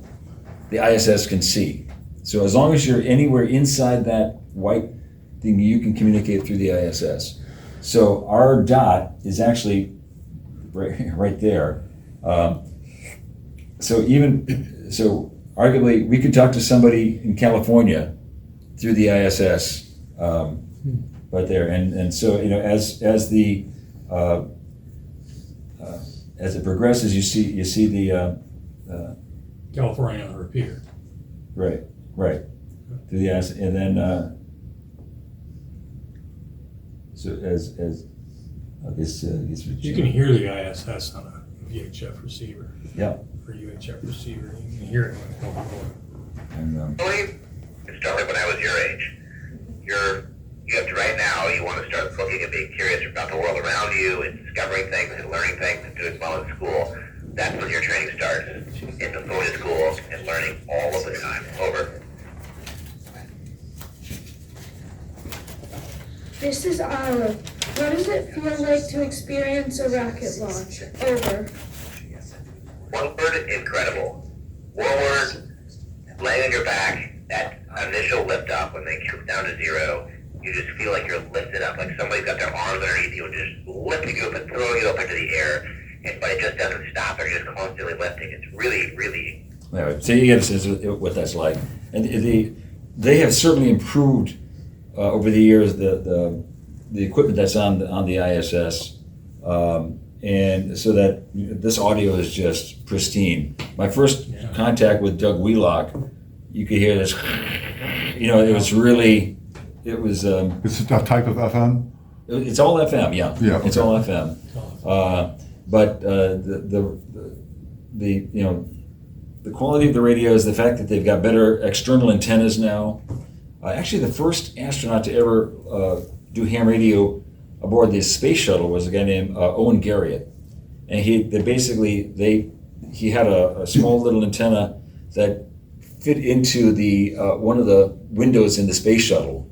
the ISS can see. So as long as you're anywhere inside that white thing, you can communicate through the ISS. So our dot is actually right there. So arguably we could talk to somebody in California through the ISS right there. And so as it progresses, you see the California on the repeater. right through the ISS, and then so as I guess You can hear the ISS on a VHF receiver. Yeah. Or UHF receiver. You can hear it when it's going forward. and It started when I was your age. You have to right now, you want to start looking and being curious about the world around you and discovering things and learning things and doing well in school. That's when your training starts. It's going to school and learning all of the time. Over. This is Ara. What does it feel like to experience a rocket launch? Over. One word, incredible. One word, laying on your back, that initial lift off when they count down to 0, you just feel like you're lifted up, like somebody's got their arms underneath you and just lifting you up and throwing you up into the air. But it just doesn't stop. They're just constantly lifting. It's really, really. anyway, so you get a sense of what that's like, and they have certainly improved over the years the equipment that's on the ISS, and so that this audio is just pristine. My first contact with Doug Wheelock, you could hear this. It was really, it was. It's a type of FM? It's all FM, yeah. Yeah, It's okay. all FM. But the quality of the radios, the fact that they've got better external antennas now. Actually, the first astronaut to ever do ham radio aboard the space shuttle was a guy named Owen Garriott, and he had a small little antenna that fit into the one of the windows in the space shuttle,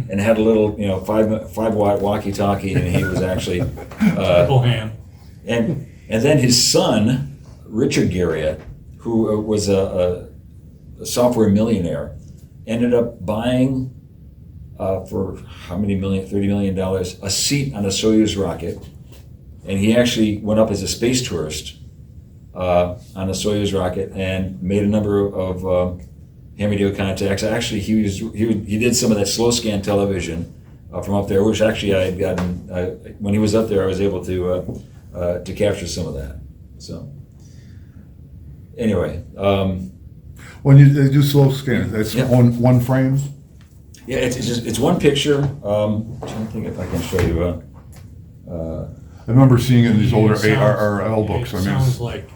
and had a little 5-watt walkie-talkie, and he was actually Triple ham. and then his son Richard Garriott, who was a software millionaire, ended up buying for how many million, $30 million, a seat on a Soyuz rocket, and he actually went up as a space tourist on a Soyuz rocket and made a number of ham radio contacts. Actually, he did some of that slow scan television from up there, which actually I had gotten when he was up there. I was able to capture some of that. So anyway. When they do slow scan, that's Yeah. one frame? Yeah, it's one picture. I'm trying to think if I can show you. I remember seeing it in these older It sounds- ARRL books. It I mean, sounds like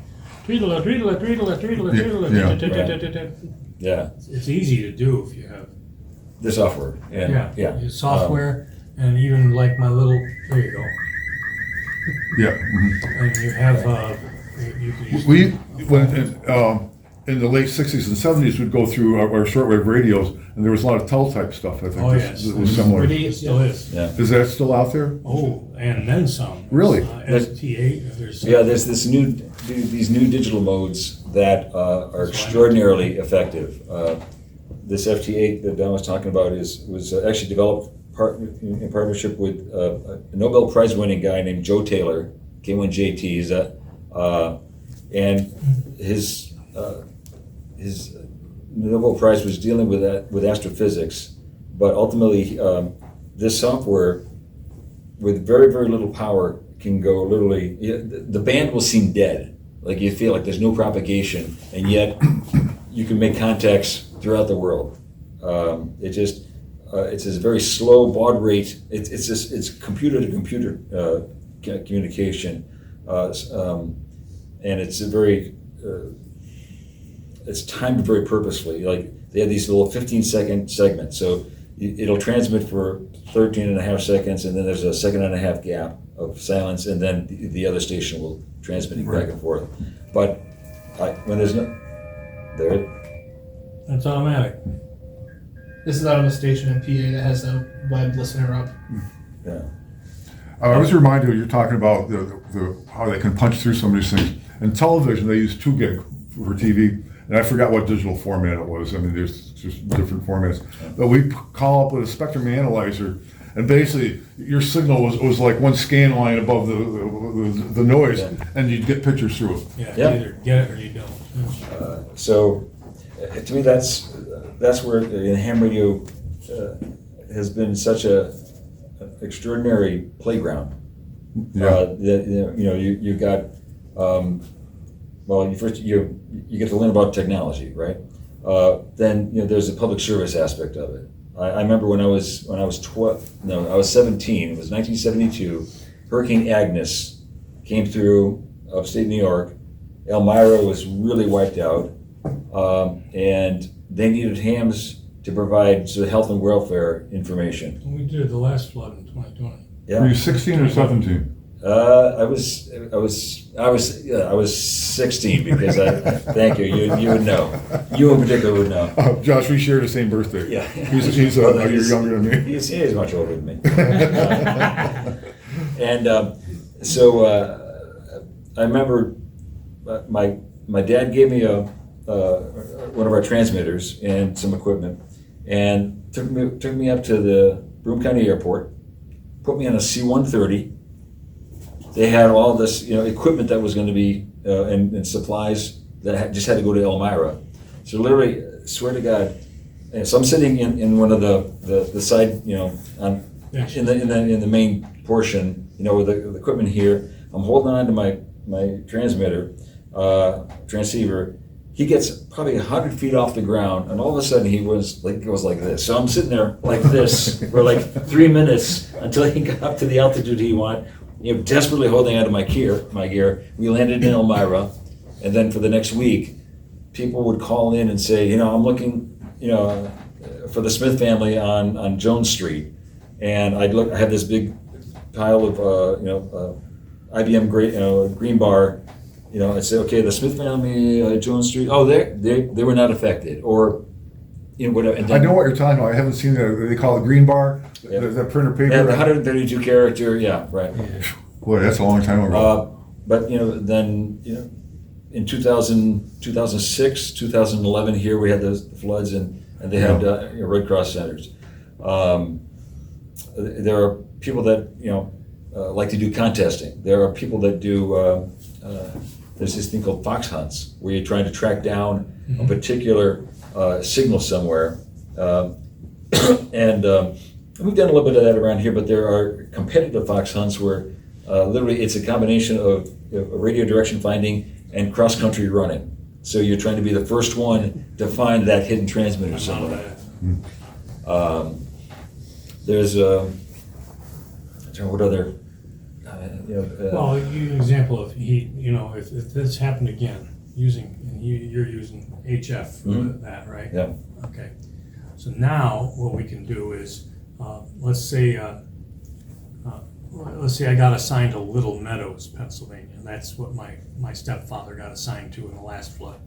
tweedle, tweedle, tweedle, tweedle, Yeah. tweedle. Yeah, It's easy to do if you have, the software. And, yeah, your software, and even like my little, there you go. yeah. Mhm. And you have, you can use. We, in the late 60s and 70s, we'd go through our shortwave radios, and there was a lot of teletype stuff, I think, Oh, yes. that was similar. It still is. Yeah. Is that still out there? Oh, and then some. Really? ST8, there's. Yeah, there's these new digital modes that are extraordinarily effective. This FT8 that Don was talking about was actually developed in partnership with a Nobel Prize winning guy named Joe Taylor, K1JT, and his Nobel Prize was dealing with astrophysics, but ultimately this software with very, very little power can go literally, the band will seem dead. Like you feel like there's no propagation, and yet you can make contacts throughout the world. It's this very slow baud rate. It's computer to computer communication, and it's a very it's timed very purposefully. Like they have these little 15-second segments, so it'll transmit for 13 and a half seconds, and then there's a second and a half gap of silence, and then the other station will transmit back and forth. But when there's no there. That's automatic. This is out of a station in PA that has a web listener up. Yeah. I was reminded you're talking about the how they can punch through some of these things. In television, they use 2 gig for TV, and I forgot what digital format it was. I mean, there's just different formats. But we call up with a spectrum analyzer, and basically your signal was like one scan line above the noise, and you'd get pictures through it. Yeah, Yeah. you either get it or you don't. So to me, that's where ham radio has been such a extraordinary playground. Yeah. You got well, you get to learn about technology, right? Then there's the public service aspect of it. I remember when I was 17. It was 1972. Hurricane Agnes came through upstate New York. Elmira was really wiped out, and they needed hams to provide sort of health and welfare information. We did the last flood in 2020. Yeah. Were you 16 or 17? I was 16 because thank you. You would know. You in particular would know. Josh, we share the same birthday. Yeah. He's a year younger than me. He's much older than me. And so I remember my dad gave me one of our transmitters and some equipment, and took me up to the Broome County Airport, put me on a C-130. They had all this, equipment that was going to be and supplies that just had to go to Elmira. So literally, swear to God, so I'm sitting in one of the side, in the main portion, with the equipment here. I'm holding on to my transmitter, transceiver. He gets probably 100 feet off the ground, and all of a sudden he goes like this. So I'm sitting there like this for like 3 minutes until he got up to the altitude he wanted. Desperately holding onto my gear. We landed in Elmira, and then for the next week, people would call in and say, I'm looking, for the Smith family on Jones Street, and I'd look. I had this big pile of, IBM green bar. I'd say, okay, the Smith family, Jones Street. Oh, they were not affected, or whatever. And then, I know what you're talking about. I haven't seen that. They call it green bar. Yeah. The printer paper. yeah, the 132 character. Yeah, right. Boy, that's a long time ago. But then in 2006, 2011, here we had the floods, and they had Red Cross centers. There are people that like to do contesting. There are people that do. There's this thing called fox hunts, where you're trying to track down a particular signal somewhere, and we've done a little bit of that around here. But there are competitive fox hunts where literally it's a combination of radio direction finding and cross-country running. So you're trying to be the first one to find that hidden transmitter somewhere. There's what other, Well, an example of if this happened again, you're using HF for that, right? Yeah. Okay. So now what we can do is, let's say I got assigned to Little Meadows, Pennsylvania. That's what my stepfather got assigned to in the last flood.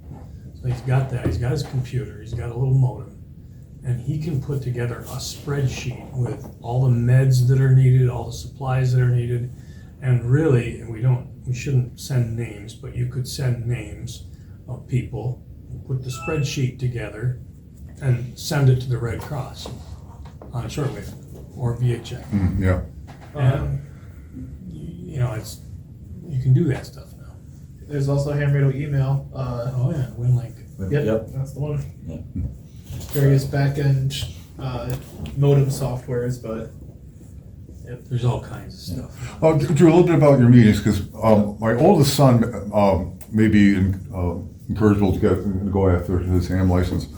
So he's got that. He's got his computer. He's got a little modem. And he can put together a spreadsheet with all the meds that are needed, all the supplies that are needed. And really, we shouldn't send names, but you could send names of people, put the spreadsheet together, and send it to the Red Cross on shortwave or via check. Yeah. And you can do that stuff now. There's also ham radio email. Oh yeah, WinLink. Yep, that's the one. Yeah. Various back-end modem softwares, but There's all kinds of stuff. Drew, a little bit about your meetings, because my oldest son may be encourageable to go after his ham license.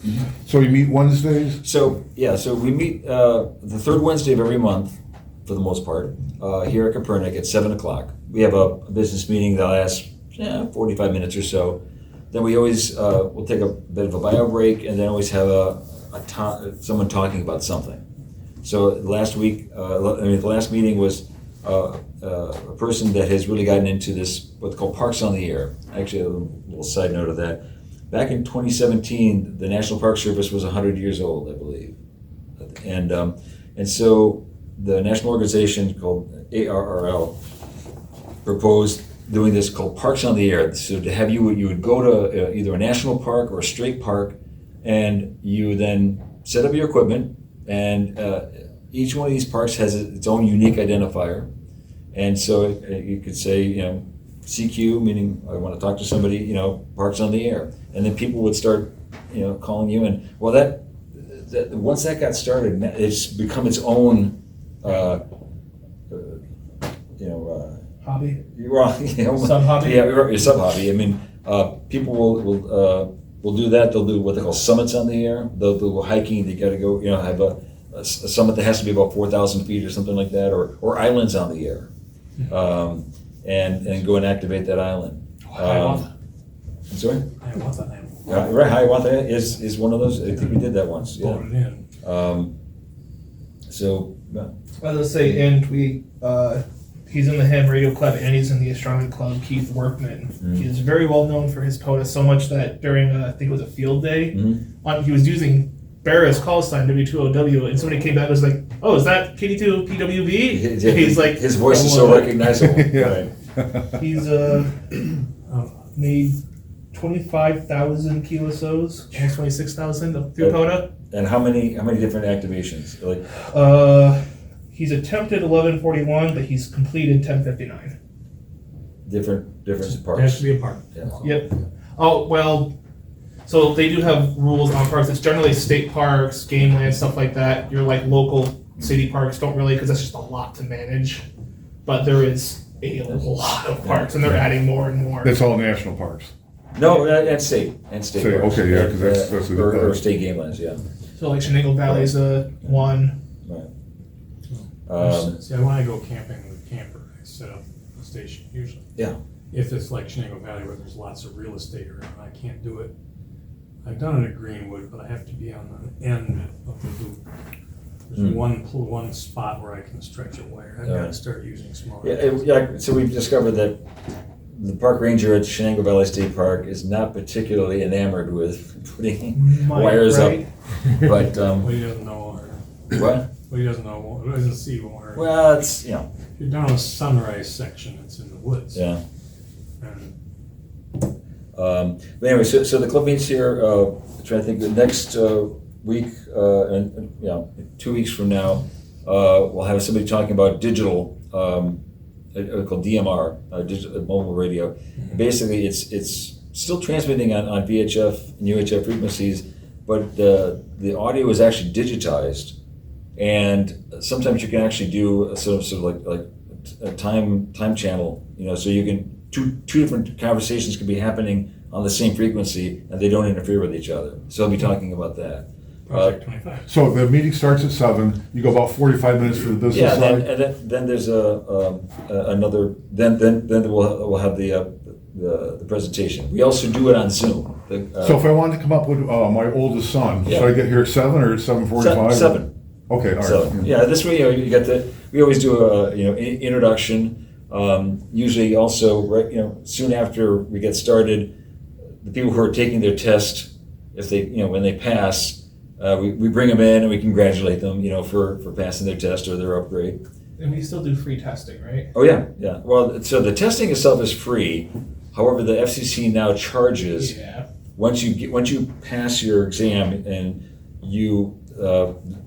So you meet Wednesdays? So we meet the third Wednesday of every month, for the most part, here at Kopernik at 7 o'clock. We have a business meeting that lasts 45 minutes or so. Then we always we'll take a bit of a bio break, and then always have someone talking about something. So last week, the last meeting was a person that has really gotten into this, what's called Parks on the Air. Actually, a little side note of that. Back in 2017, the National Park Service was 100 years old, I believe. And so the national organization called ARRL proposed doing this called Parks on the Air. So to have you would go to either a national park or a state park, and you then set up your equipment, and each one of these parks has its own unique identifier. And so you could say, CQ, meaning I want to talk to somebody, Parks on the Air. And then people would start, calling you. And well, that once that got started, it's become its own, hobby. Sub-hobby? Yeah, your sub-hobby. I mean, people will do that. They'll do what they call summits on the air. They'll go hiking. They got to go, have a summit that has to be about 4,000 feet or something like that, or islands on the air, and go and activate that island. Hiawatha. I'm sorry? Hiawatha. Right, Hiawatha is one of those. I think we did that once. Yeah. Voted in. So. As I say, and he's in the ham radio club and he's in the astronomy club, Keith Workman. He is very well known for his POTA, so much that during, I think it was a field day, he was using Barra's call sign, W2OW, and somebody came back and was like, oh, is that KD2 PWB? He's like, his voice is so recognizable. Yeah. Right. He's made 25,000 kilosos, almost 26,000 through POTA. And how many different activations? Like, he's attempted 1141, but he's completed 1059. different It has parts. to be a park. Yeah. Yep. Oh, well, so they do have rules on parks. It's generally state parks, game land, stuff like that. Your local city parks don't really, because that's just a lot to manage. But there is a lot of parks, and they're adding more and more. That's all national parks. No, and state parks. Okay, yeah, 'cause that's or state game lands, yeah. So Shenango Valley's one. Right. See, I want to go camping with a camper. I set up a station usually. Yeah. If it's like Shenango Valley where there's lots of real estate around, I can't do it. I've done it at Greenwood, but I have to be on the end of the loop. There's one spot where I can stretch a wire. I've got to start using smaller. Yeah, so we've discovered that the park ranger at Shenango Valley State Park is not particularly enamored with putting wires up. But Well, he doesn't know her. what? Well, he doesn't know. He doesn't see won't hurt. Well, it's If you're down a Sunrise section, it's in the woods. yeah. And But anyway, so the club meets here. I'm trying to think. The next week, and 2 weeks from now, we'll have somebody talking about digital, called DMR, digital mobile radio. Basically, it's still transmitting on VHF and UHF frequencies, but the audio is actually digitized, and sometimes you can actually do a sort of like a time channel. So you can two different conversations can be happening on the same frequency, and they don't interfere with each other. So I'll be talking about that. Project 25. So the meeting starts at 7, you go about 45 minutes for the business Yeah, side? and then there's another, then we'll have the presentation. We also do it on Zoom. So if I wanted to come up with my oldest son, should Yeah. I get here at 7 or 7:45? 7. Okay, all So, right. yeah, this way, you get we always do a, introduction. Usually also, right, soon after we get started, the people who are taking their test, if they, when they pass, we bring them in and we congratulate them, for passing their test or their upgrade. And we still do free testing, right? Oh, yeah, yeah. Well, so the testing itself is free. However, the FCC now charges Yeah. once you pass your exam and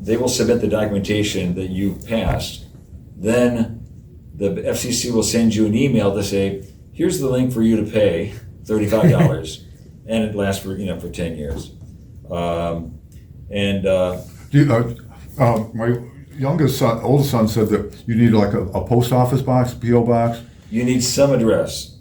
they will submit the documentation that you passed. Then the FCC will send you an email to say, here's the link for you to pay $35, and it lasts for 10 years. My oldest son said that you need like a post office box, PO box. You need some address.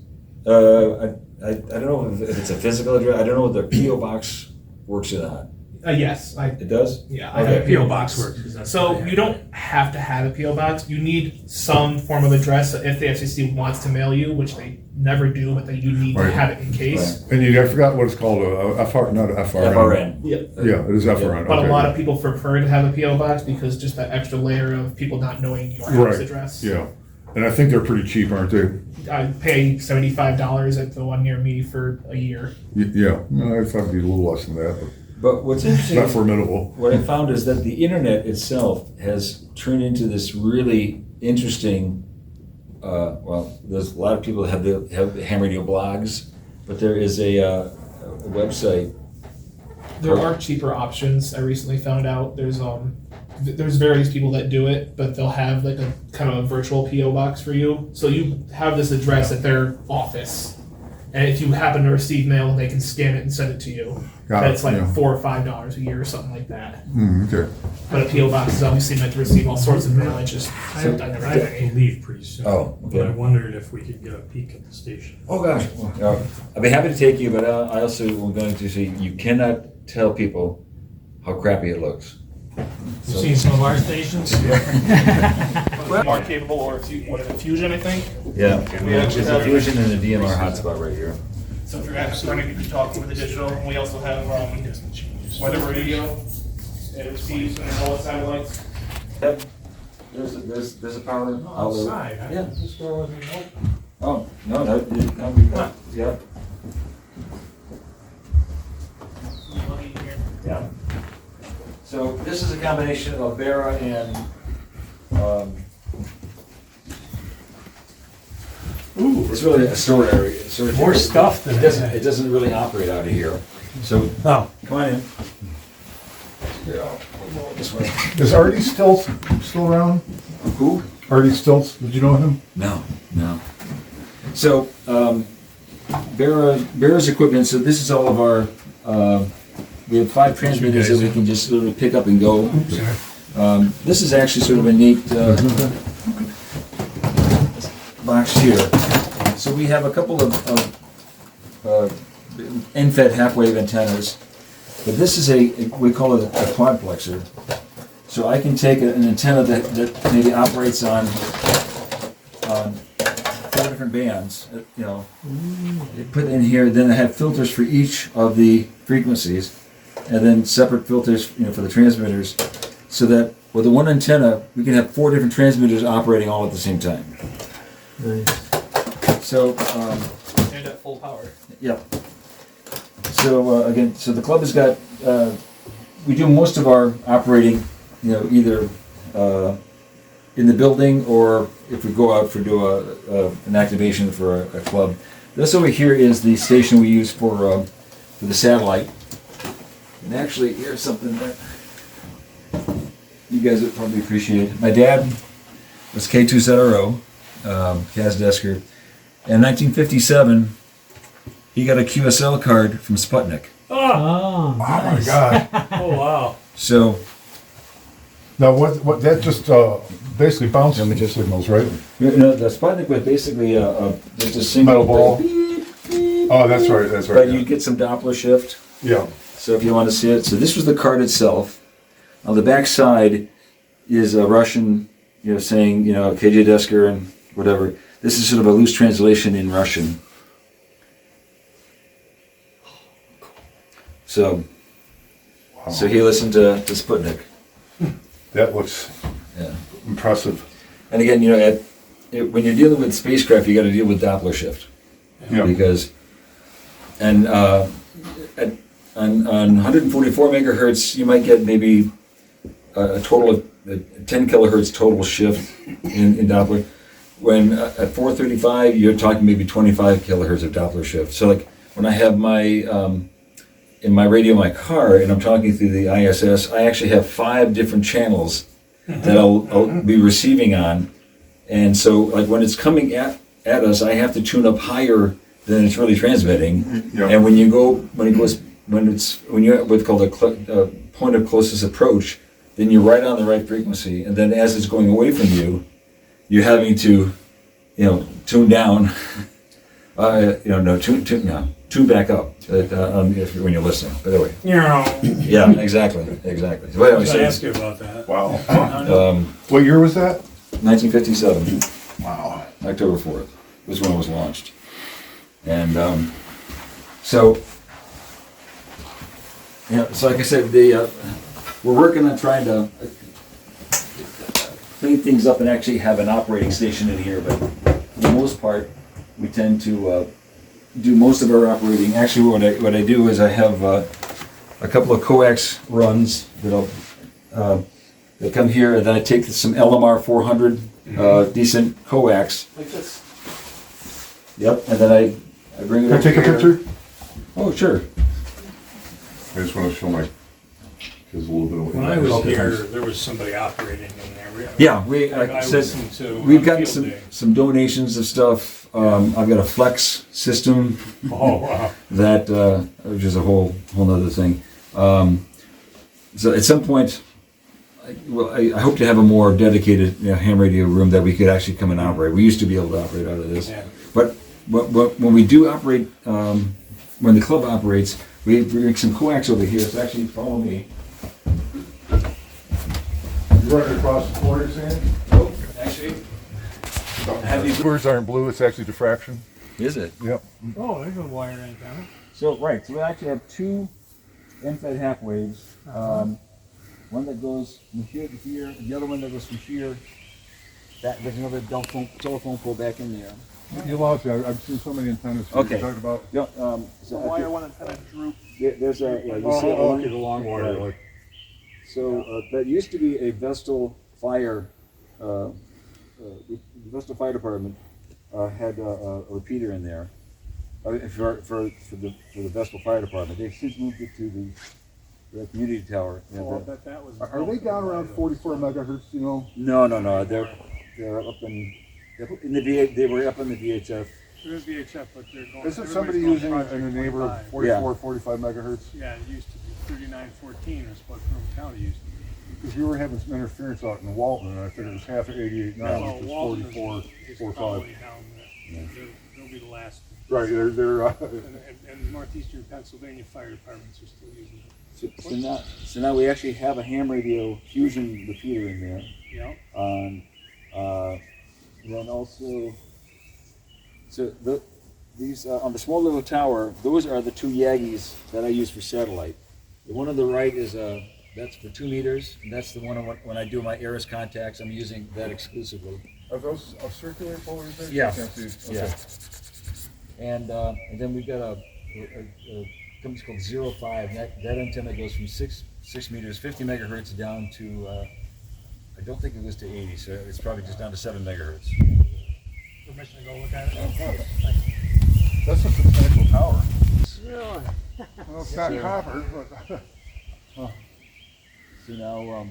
I don't know if it's a physical address. I don't know if the PO box works or not. Yes, It does? yeah, I I have PO box works. 'cause that's So what I have. you don't have to have a PO box. You need some form of address if the FCC wants to mail you, which they never do, but that you need to Right. have it in case. And I forgot what it's called, not a FRN. FRN. Yeah. Yeah, it is FRN. But okay. a lot of people prefer to have a PO box because just that extra layer of people not knowing your house Right. address. Yeah, and I think they're pretty cheap, aren't they? I pay $75 at the one near me for a year. Yeah, no, I thought it'd be a little less than that, but But what's it's interesting, not formidable. what I found is that the internet itself has turned into this really interesting. There's a lot of people that have ham radio blogs, but there is a website. There are cheaper options. I recently found out there's various people that do it, but they'll have like a kind of a virtual PO box for you. So you have this address at their office, and if you happen to receive mail, they can scan it and send it to you. Got it, That's like yeah. $4 or $5 a year or something like that. Okay. But a PO box is obviously meant to receive all sorts of mail. It's just I I never have did to any. leave pretty soon. Oh, okay. But I wondered if we could get a peek at the station. Oh gosh, I'd be happy to take you, but I also am going to say you cannot tell people how crappy it looks. You've seen some of our stations? More capable, or what is it, Fusion, I think. Yeah, We actually there's a have- Fusion and a DMR hotspot right here. So if you're actually trying to get you talking with the digital, and we also have weather radio, and it's feeds and all the satellites. Yep. There's a power outlet. Outside, I Yeah. this door wasn't open. Oh, no, yeah. Yeah. So this is a combination of Vera and, it's really a storage area. storage More area. stuff than It doesn't really operate out of here. So, Oh, come on in. Yeah, we'll go this way. Is Artie Stilts still around? Who? Artie Stilts, did you know him? No. So, Bera's equipment, so this is all of our, we have 5 transmitters that we can just literally pick up and go. This is actually sort of a neat box here. So we have a couple of end-fed half-wave antennas, but this is we call it a quadplexer. So I can take an antenna that maybe operates on 4 different bands, put in here, then I have filters for each of the frequencies, and then separate filters, for the transmitters, so that with the one antenna, we can have 4 different transmitters operating all at the same time. So, And at full power. yeah. So again, so the club has got, we do most of our operating, either in the building, or if we go out an activation for a club. This over here is the station we use for the satellite. And actually, here's something that you guys would probably appreciate. My dad was K2ZRO, Kaz Deskur. In 1957, he got a QSL card from Sputnik. oh, Oh my God. oh wow. So, Now, what that just basically bounce signals, right? the Sputnik was basically just a single Metal ball. beep, beep, Oh, that's right, but you get some Doppler shift. Yeah. So if you want to see it, so this was the card itself. On the back side is a Russian, saying, KJ Deskur and whatever. This is sort of a loose translation in Russian. So he listened to Sputnik. That looks impressive. And again, when you're dealing with spacecraft, you got to deal with Doppler shift. Yeah. Because, on 144 megahertz, you might get maybe a total of 10 kilohertz total shift in Doppler. When at 435, you're talking maybe 25 kilohertz of Doppler shift. So like when I have my in my radio in my car and I'm talking through the ISS, I actually have 5 different channels that I'll be receiving on. And so like when it's coming at us, I have to tune up higher than it's really transmitting. Yeah. And when you're at what's called a point of closest approach, then you're right on the right frequency. And then as it's going away from you, you're having to, tune down. Tune back up when you're listening. But anyway. Yeah, exactly. So anyway, I was gonna ask you about that. Wow. What year was that? 1957, Wow. October 4th was when it was launched. And so like I said, we're working on trying to clean things up and actually have an operating station in here, but for the most part, we tend to do most of our operating. Actually, what I do is I have a couple of coax runs that come here, and then I take some LMR 400 decent coax. Like this. Yep, and then I bring it Can I over take a here. picture? Oh, sure. I just want to show my kids a little bit of what When I was here, there was somebody operating in there. Yeah, I listened to we've on gotten field day. some donations of stuff. I've got a Flex system Oh, wow. that which is a whole nother thing. So at some point, I hope to have a more dedicated ham radio room that we could actually come and operate. We used to be able to operate out of this, Yeah. but when we do operate, when the club operates, we bring some coax over here. So actually, follow me. You're running across the floor, you're saying? Oh, actually, These birds aren't blue, it's actually diffraction. is it? Yep. Oh, there's a wire antenna. So right, so we actually have 2 end-fed half waves. One that goes from here to here, the other one that goes from here. There's another telephone pole back in there. You lost me, I've seen so many antennas here. Okay. You talked about. Yeah, The so wire one antenna droop. there's a you see Oh, a okay, the long wire. Like, So that used to be a Vestal Fire. The Vestal Fire Department had a repeater in there for the Vestal Fire Department. They've since moved it to the community tower. That was. are they down around 44 megahertz, you know? No. They're up in the they were up in the VHF. There is VHF, but they're going. Isn't somebody using in the neighborhood of 44, 45 megahertz? Yeah, it used to be 3914 is what Broome County used to be. Because we were having some interference out in Walton, and I figured it was half of 88 now, Well, which is Walton 44, is 45. probably down there. They'll be the last. Right, they're And northeastern Pennsylvania fire departments are still using it. So now we actually have a ham radio fusion repeater in there. Yeah. Then also, these on the small little tower, those are the 2 Yagis that I use for satellite. The one on the right is that's for 2 meters, and that's the one when I do my Eris contacts. I'm using that exclusively. Are those a circular polarization? Yeah. I can't see. Yeah. Okay. And then we've got a company called 05. That antenna goes from 6 meters, 50 megahertz down to I don't think it goes to 80, so it's probably just down to 7 megahertz. Permission to go look at it? That's a substantial tower. Really? Well, it's not copper, but. So now,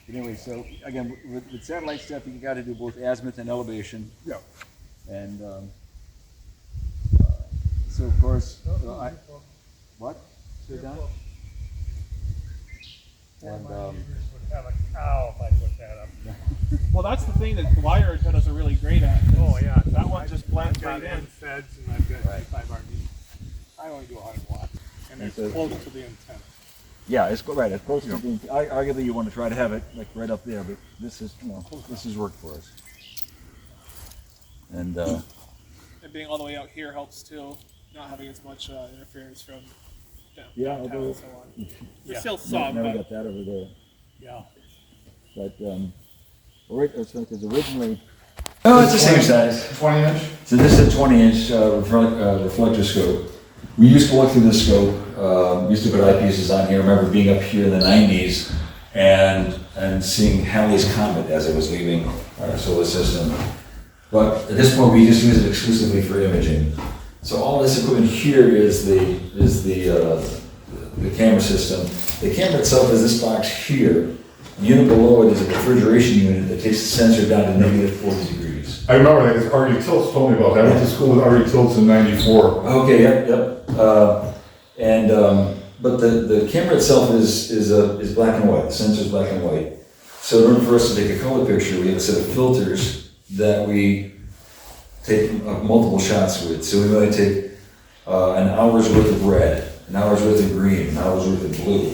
anyway, so again, with satellite stuff, you got to do both azimuth and elevation. Yeah. And so, of course, what? Say it down? And would have a cow if I put that up. Well, that's the thing that the wire antennas are really great at. Oh, yeah. That one just blends I've got right in. feds and I've got Right. 5 RD. I only do 100 watts. And it's close to the antenna. Yeah, it's right. It's close to being. Arguably, you want to try to have it like right up there, but this is this has worked for us. And And being all the way out here helps too, not having as much interference from downtown and so on. It's still soft, never but got that over there. Yeah. But it's originally. Oh, it's the same size. 20 inch? So this is a 20-inch reflector scope. We used to look through this scope. Used to put eyepieces on here. I remember being up here in the 90s and seeing Halley's Comet as it was leaving our solar system. But at this point, we just use it exclusively for imaging. So all this equipment here is the camera system. The camera itself is this box here. The unit below it is a refrigeration unit that takes the sensor down to -40 degrees. I remember that, because Artie Tilts told me about that. I went to school with Artie Tilts in 94. Okay, yep. But the camera itself is black and white. The sensor is black and white. So in order for us to take a color picture, we have a set of filters that we take multiple shots with. So we might take an hour's worth of red, an hour's worth of green, an hour's worth of blue.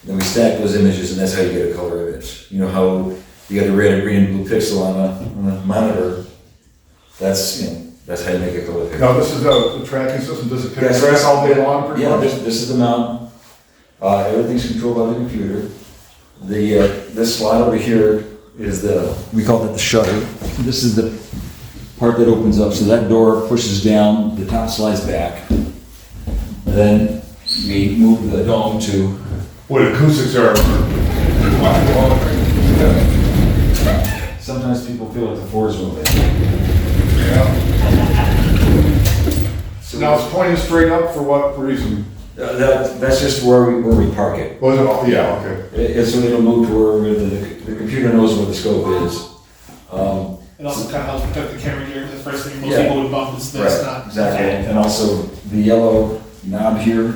And then we stack those images, and that's how you get a color image. You know how you got a red, a green, and blue pixel on a monitor. That's how you make a color picture. Now, this is the tracking system. Does it pick Yes, track all day long pretty Yeah, much? this is the mount. Everything's controlled by the computer. This slide over here is we call that the shutter. This is the part that opens up, so that door pushes down, the top slides back. Then we move the dome to. What acoustics are? Sometimes people feel like the floor is moving. Yeah. So now it's pointing straight up for what reason? That's just where we park it. Was it? Yeah, okay. So it'll move to where the computer knows where the scope is. it also kind of helps protect the camera gear, because the first thing most Yeah. people would bump is this, Right, not exactly. that. And also the yellow knob here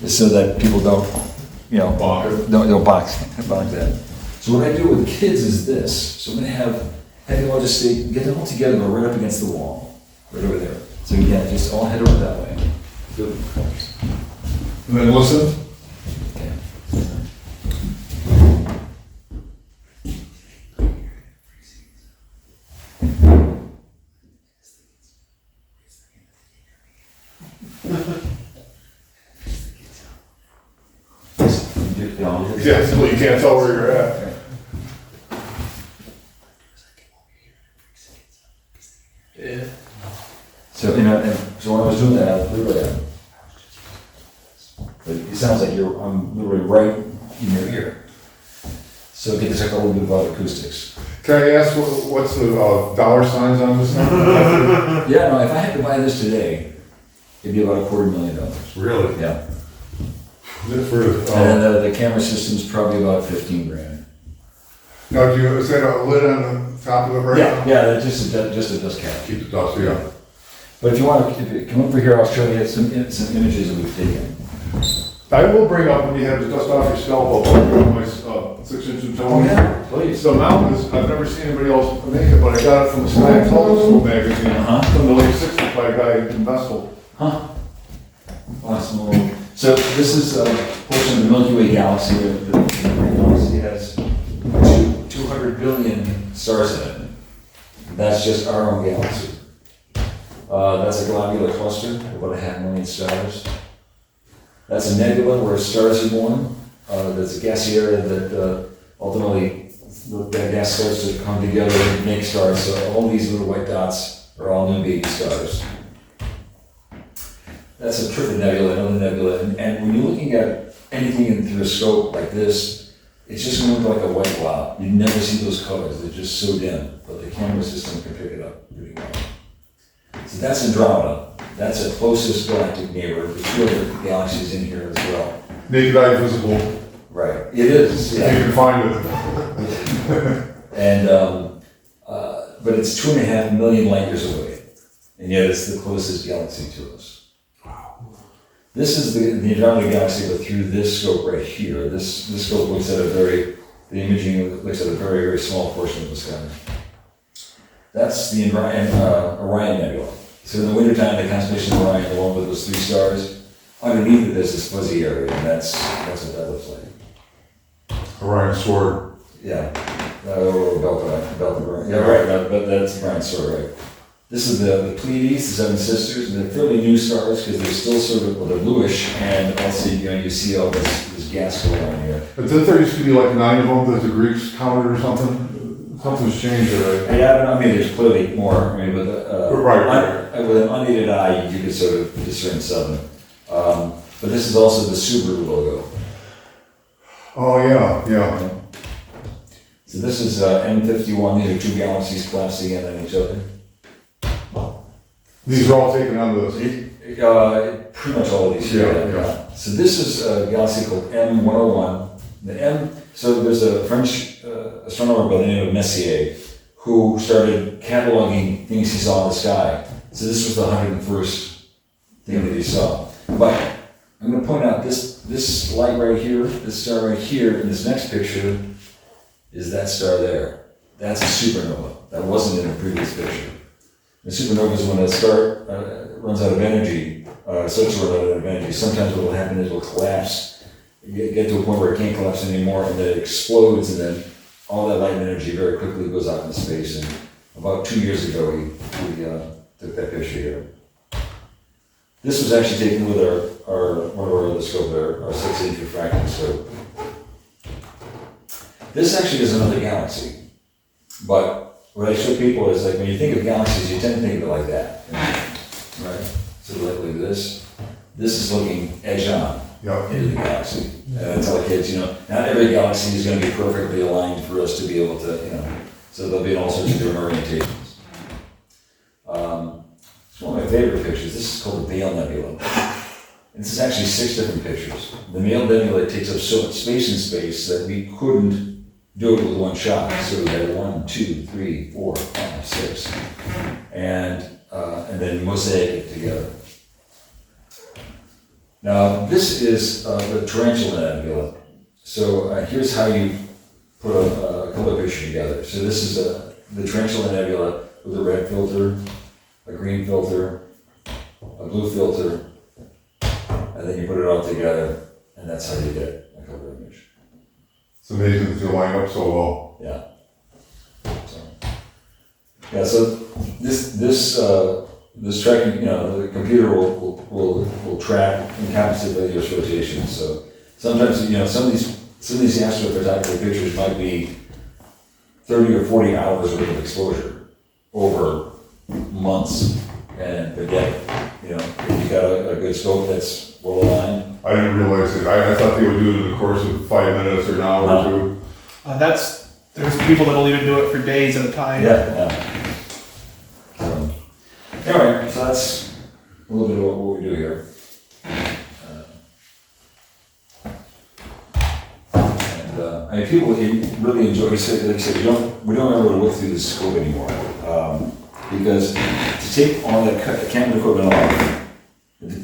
is so that people don't, Bonk it. don't box that. So what I do with kids is this. So I'm gonna have them all just get them all together, go right up against the wall, right over there. So again, just all head over that way. Good. And then listen. Okay. Yeah, so you can't tell where you're at. Yeah. So, so when I was doing that, I was literally, but it sounds like I'm literally right in your ear. So get to talk a little bit about acoustics. Can I ask what's the dollar signs on this now? Yeah, no, if I had to buy this today, it'd be about $250,000. Really? Yeah. Is it for, And then the camera system's probably about $15,000. now, is that a lid on the top of the brain? Yeah, that's just a dust cap. Keep the dust, yeah. But if you come over here, I'll show you some images that we've taken. I will bring up, when you have the dust off your scalp, I'll bring up my 6-inch and Oh, yeah, So please. the mount is, I've never seen anybody else make it, but I got it from the Sky Telescope magazine from the late 60s by a guy in Vestal. Huh? Awesome. So this is a portion of the Milky Way galaxy. The galaxy has 200 billion stars in it. That's just our own galaxy. That's a globular cluster, about 500,000 stars. That's a nebula where stars are born. That's a gassy area that ultimately that gas starts to come together and make stars. So all these little white dots are all new baby stars. That's a Triplet nebula, another nebula. And when you're looking at anything through a scope like this, it's just going to look like a white blob. You never see those colors. They're just so dim. But the camera system can pick it up pretty well. So that's Andromeda. That's a closest galactic neighbor. There's 2 other galaxies in here as well. Naked eye visible, Right. It is. if you Yeah. can find it. And but it's 2.5 million light years away, and yet it's the closest galaxy to us. This is the Andromeda galaxy, but through this scope right here. This scope looks at the imaging looks at a very, very small portion of the sky. That's the Orion Nebula. So in the wintertime, the constellation of Orion, the one with those 3 stars, underneath it, there's this fuzzy area, and that's what that looks like. Orion sword. Yeah, or Beltane. Yeah, right, but that's Brian's sword, right? This is the Pleiades, the Seven Sisters, and they're fairly new stars because they're still sort of, well, they're bluish, and also, you see all this gas going on here. But didn't there used to be like 9 of them that the Greeks counted or something? Something's changed there, right? Yeah, I mean, there's clearly more, I mean, with, Right. with an unaided eye, you could sort of discern 7. But this is also the Subaru logo. Oh, yeah. So this is M51, these are 2 galaxies collapsing in on each other. These are all taken on this. Pretty much all of these. Yeah. So this is a galaxy called M101. So there's a French astronomer by the name of Messier who started cataloging things he saw in the sky. So this was the 101st thing that he saw. But I'm going to point out this light right here, this star right here, in this next picture is that star there. That's a supernova. That wasn't in the previous picture. The supernova is when a star runs out of energy, starts to run out of energy. Sometimes what will happen is it will collapse, get to a point where it can't collapse anymore, and then it explodes, and then all that light and energy very quickly goes out into space. And about 2 years ago, we took that picture here. This was actually taken with one of our other scopes, our 6-inch refracting scope. This actually is another galaxy, but what I show people is, like, when you think of galaxies, you tend to think of it like that, right? So like this. This is looking edge on into the galaxy. And I tell the kids, not every galaxy is going to be perfectly aligned for us to be able to, so there'll be all sorts of different orientations. It's one of my favorite pictures. This is called the Veil Nebula. And this is actually 6 different pictures. The Veil Nebula takes up so much space in space that we couldn't do it with one shot. So we had 1, 2, 3, 4, 5, 6. And then mosaic it together. Now, this is the Tarantula Nebula. So here's how you put a color picture together. So this is the Tarantula Nebula with a red filter, a green filter, a blue filter, and then you put it all together, and that's how you get a color image. It's amazing that they line up so well. Yeah. So this tracking, the computer will track and compensate by Earth's rotation. So sometimes, some of these astrophotography pictures might be 30 or 40 hours worth of exposure over months. But yet, if you got a good scope that's well aligned. I didn't realize it. I thought they would do it in the course of 5 minutes or an hour or 2. There's people that'll even do it for days at a time. Yeah. Anyway, so that's a little bit of what we do here. People really enjoy. Like I said, we don't ever look through the scope anymore because to take all that camera equipment off,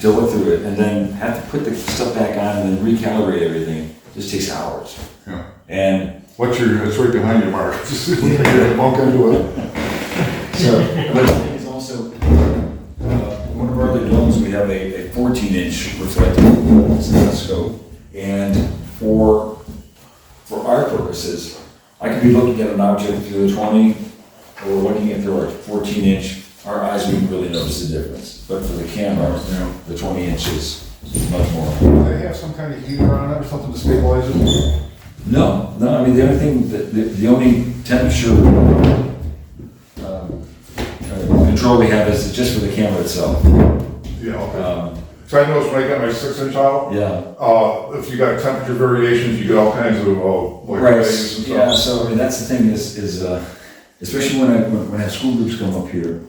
to look through it, and then have to put the stuff back on and then recalibrate everything just takes hours. Yeah. And it's right behind you, Mark. Just bump into it. So, but the thing is also, one of our other domes, we have a 14-inch reflective scope, and for our purposes, I could be looking at an object through the 20, or looking at through our 14-inch. Our eyes wouldn't really notice the difference, but for the camera, the 20 inches is much more. Do they have some kind of heater on it or something to stabilize it? No. I mean, the only thing, the only temperature control we have is just for the camera itself. Yeah, okay. So I noticed when I got my 6-inch out, if you got temperature variations, you get all kinds of right. things and stuff. Yeah, so I mean, that's the thing is especially when I have school groups come up here,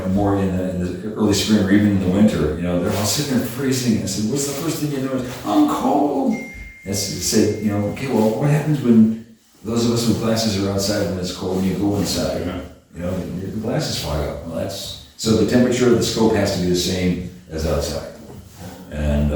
more in the early spring or even in the winter, they're all sitting there freezing. I said, what's the first thing you notice? I'm cold. And I said, okay, well, what happens when those of us with glasses are outside when it's cold and you go inside? Your glasses fog up. Well, so the temperature of the scope has to be the same as outside. And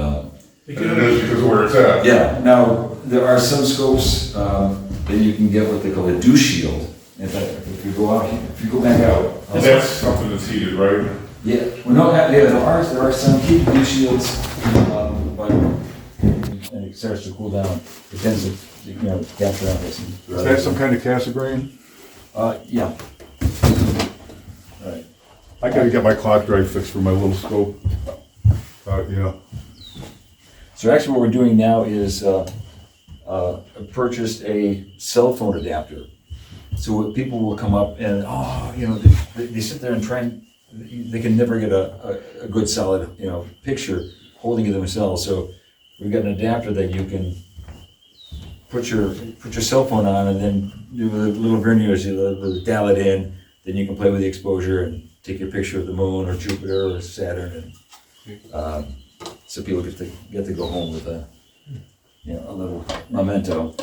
it is because of where it's at. Yeah. Now there are some scopes that you can get what they call a dew shield. In fact, if you go back out, that's something that's heated, right? Yeah, well, no, there are some heat view shields, but and it starts to cool down, it tends to, capture out this. Is that some kind of Cassegrain? Yeah. Right. I gotta get my clock drive fixed for my little scope. Yeah. So actually what we're doing now is, purchased a cell phone adapter. So people will come up and, they sit there and try and, they can never get a good solid, picture holding it themselves. So we've got an adapter that you can put your cell phone on and then do the little verniers, you dial it in, then you can play with the exposure and take your picture of the moon or Jupiter or Saturn. And so people get to go home with a little memento.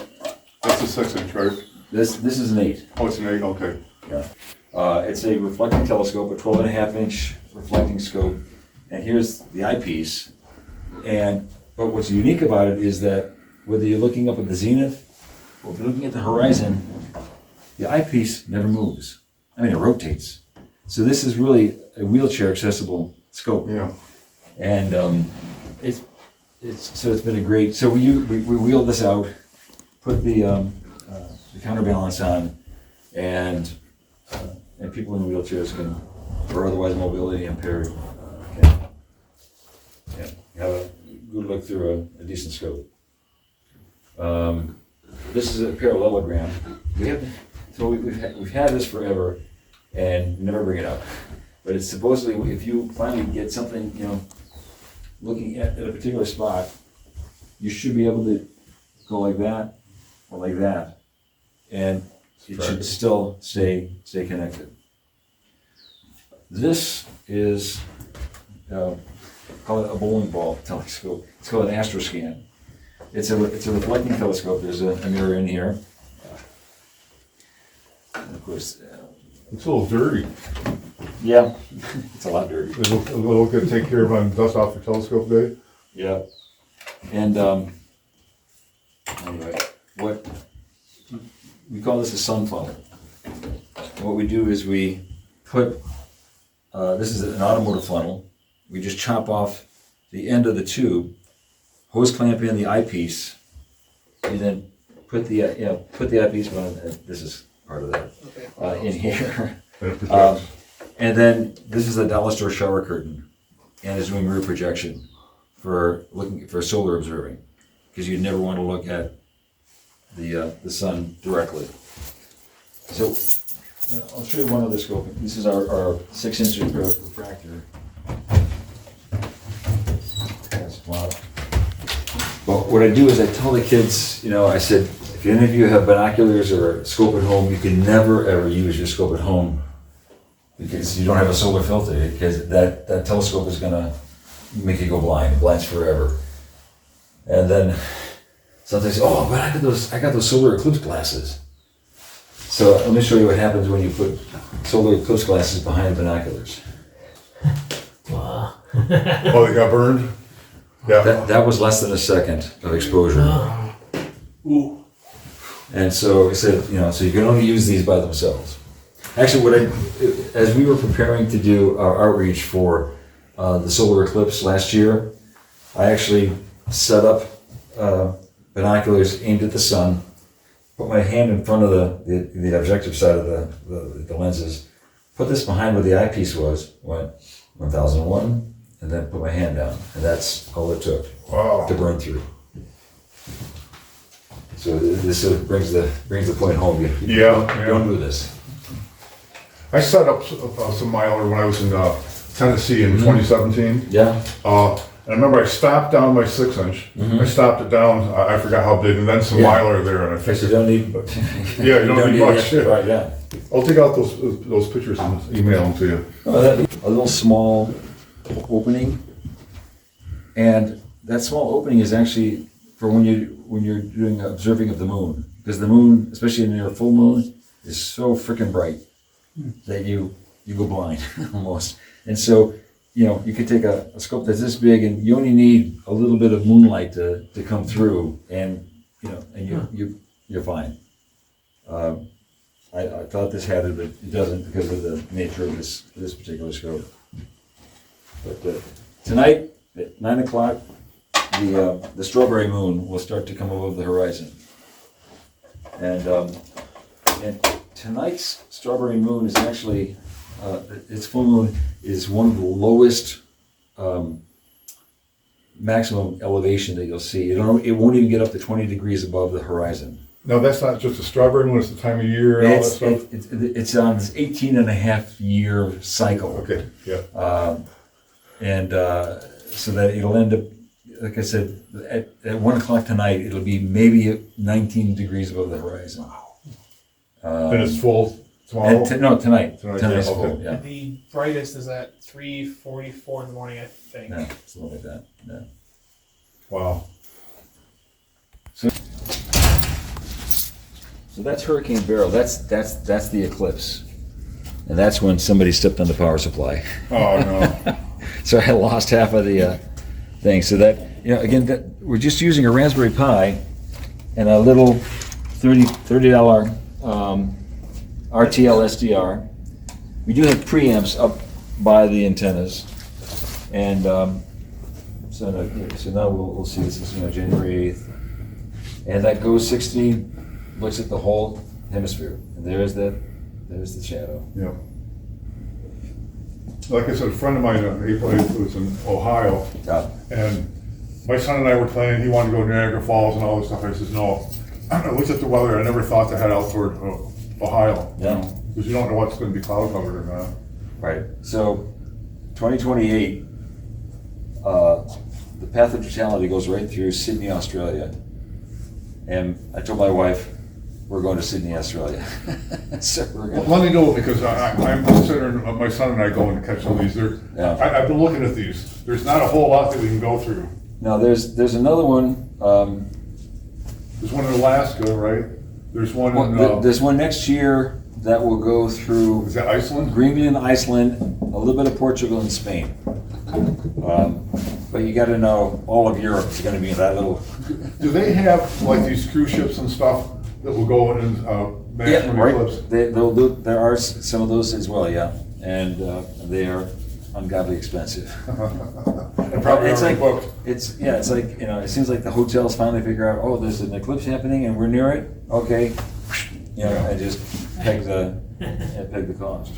That's a 6-inch, right? This is an 8. Oh, it's an 8, okay. Yeah. It's a reflecting telescope, a 12.5-inch reflecting scope, and here's the eyepiece. But what's unique about it is that whether you're looking up at the zenith or if you're looking at the horizon, the eyepiece never moves. I mean, it rotates. So this is really a wheelchair accessible scope. Yeah. And it's been a great. So we wheeled this out, put the counterbalance on, and people in wheelchairs can, or otherwise mobility impaired, can have a good look through a decent scope. This is a parallelogram. We've had this forever and never bring it up. But it's supposedly, if you finally get something, looking at a particular spot, you should be able to go like that or like that, and it should still stay connected. This is call it a bowling ball telescope. It's called an astroscan. It's a reflecting telescope. There's a mirror in here. And of course, It's a little dirty. yeah, it's a lot dirty. A little good to take care of on dust off your telescope day. Yeah. And anyway, what we call this a sun funnel. And what we do is we put this is an automotive funnel. We just chop off the end of the tube, hose clamp in the eyepiece, and then put the eyepiece on. This is part of that in here. And then this is a dollar store shower curtain, and it's doing rear projection for looking for solar observing, because you never want to look at the sun directly. So I'll show you one other scope. This is our 6-inch refractor. But what I do is I tell the kids, I said, if any of you have binoculars or a scope at home, you can never ever use your scope at home because you don't have a solar filter, because that telescope is gonna make you go blind. It blinds forever. And then sometimes say, oh, but I got those solar eclipse glasses. So let me show you what happens when you put solar eclipse glasses behind binoculars. Wow. Oh, they got burned? Yeah. That was less than a second of exposure. Ooh. And so I said, so you can only use these by themselves. Actually, as we were preparing to do our outreach for the solar eclipse last year, I actually set up binoculars aimed at the sun, put my hand in front of the objective side of the lenses, put this behind where the eyepiece was, went 1001, and then put my hand down, and that's all it took to burn through. So this sort of brings the point home. You don't do this. I set up some Mylar when I was in Tennessee in 2017. Yeah. And I remember I stopped down my 6-inch. I stopped it down, I forgot how big, and then some Mylar there, and I You figured, don't need. yeah, you don't need much. it, right? Yeah. I'll take out those pictures and email them to you. A little small opening, and that small opening is actually for when you're doing observing of the moon, because the moon, especially near a full moon, is so freaking bright that you go blind almost. And so you could take a scope that's this big, and you only need a little bit of moonlight to come through, and you're fine. I thought this had it, but it doesn't because of the nature of this particular scope. But tonight at 9 o'clock, the strawberry moon will start to come above the horizon. And tonight's strawberry moon is actually, its full moon is one of the lowest maximum elevation that you'll see. It won't even get up to 20 degrees above the horizon. No, that's not just a strawberry moon, it's the time of year and all that stuff? It's on this 18 and a half year cycle. Okay, yeah. So that it'll end up, like I said, at 1 o'clock tonight, it'll be maybe 19 degrees above the horizon. And it's full tomorrow? Tonight. Tonight, Tonight's yeah, full, okay. yeah. The brightest is at 3:44 in the morning, I think. Yeah, something like that, yeah. Wow. So that's Hurricane Beryl. That's the eclipse, and that's when somebody stepped on the power supply. Oh, no. So I lost half of the thing. So that, again, that we're just using a Raspberry Pi and a little $30 RTL SDR. We do have preamps up by the antennas, and so now we'll see. This is January 8th, and that goes 16. Looks at the whole hemisphere, and there's the shadow. Yeah. Like I said, a friend of mine, April 8th, was in Ohio, and my son and I were planning, he wanted to go to Niagara Falls and all this stuff. I says, no. I looked at the weather, I never thought to head out toward Ohio. Yeah. Because you don't know what's going to be cloud covered or not. Right. So, 2028, the path of totality goes right through Sydney, Australia. And I told my wife, we're going to Sydney, Australia. So we're Well, going let me know, because I'm considering my son and I going to catch some of these. Yeah. I've been looking at these. There's not a whole lot that we can go through. Now, there's another one. There's one in Alaska, right? There's one in, There's one next year that will go through is that Iceland? Greenland, Iceland, a little bit of Portugal and Spain. But you got to know all of Europe is going to be in that little. Do they have like these cruise ships and stuff that will go in maximum eclipse? They'll do. There are some of those as well, yeah, and they are ungodly expensive. And probably It's already like booked. it's like it seems like the hotels finally figure out, oh, there's an eclipse happening and we're near it. Okay, I just peg the cost.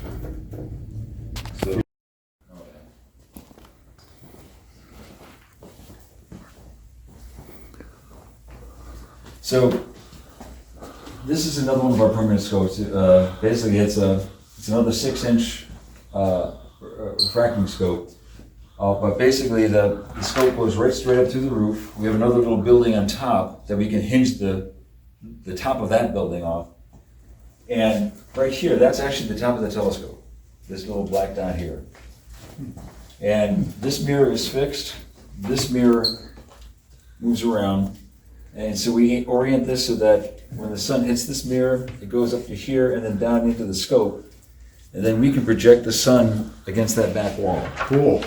So. So this is another one of our permanent scopes. Basically, it's another 6-inch refracting scope. But basically, the scope goes right straight up through the roof. We have another little building on top that we can hinge the top of that building off. And right here, that's actually the top of the telescope. This little black dot here. And this mirror is fixed. This mirror moves around. And so we orient this so that when the sun hits this mirror, it goes up to here and then down into the scope. And then we can project the sun against that back wall. Cool.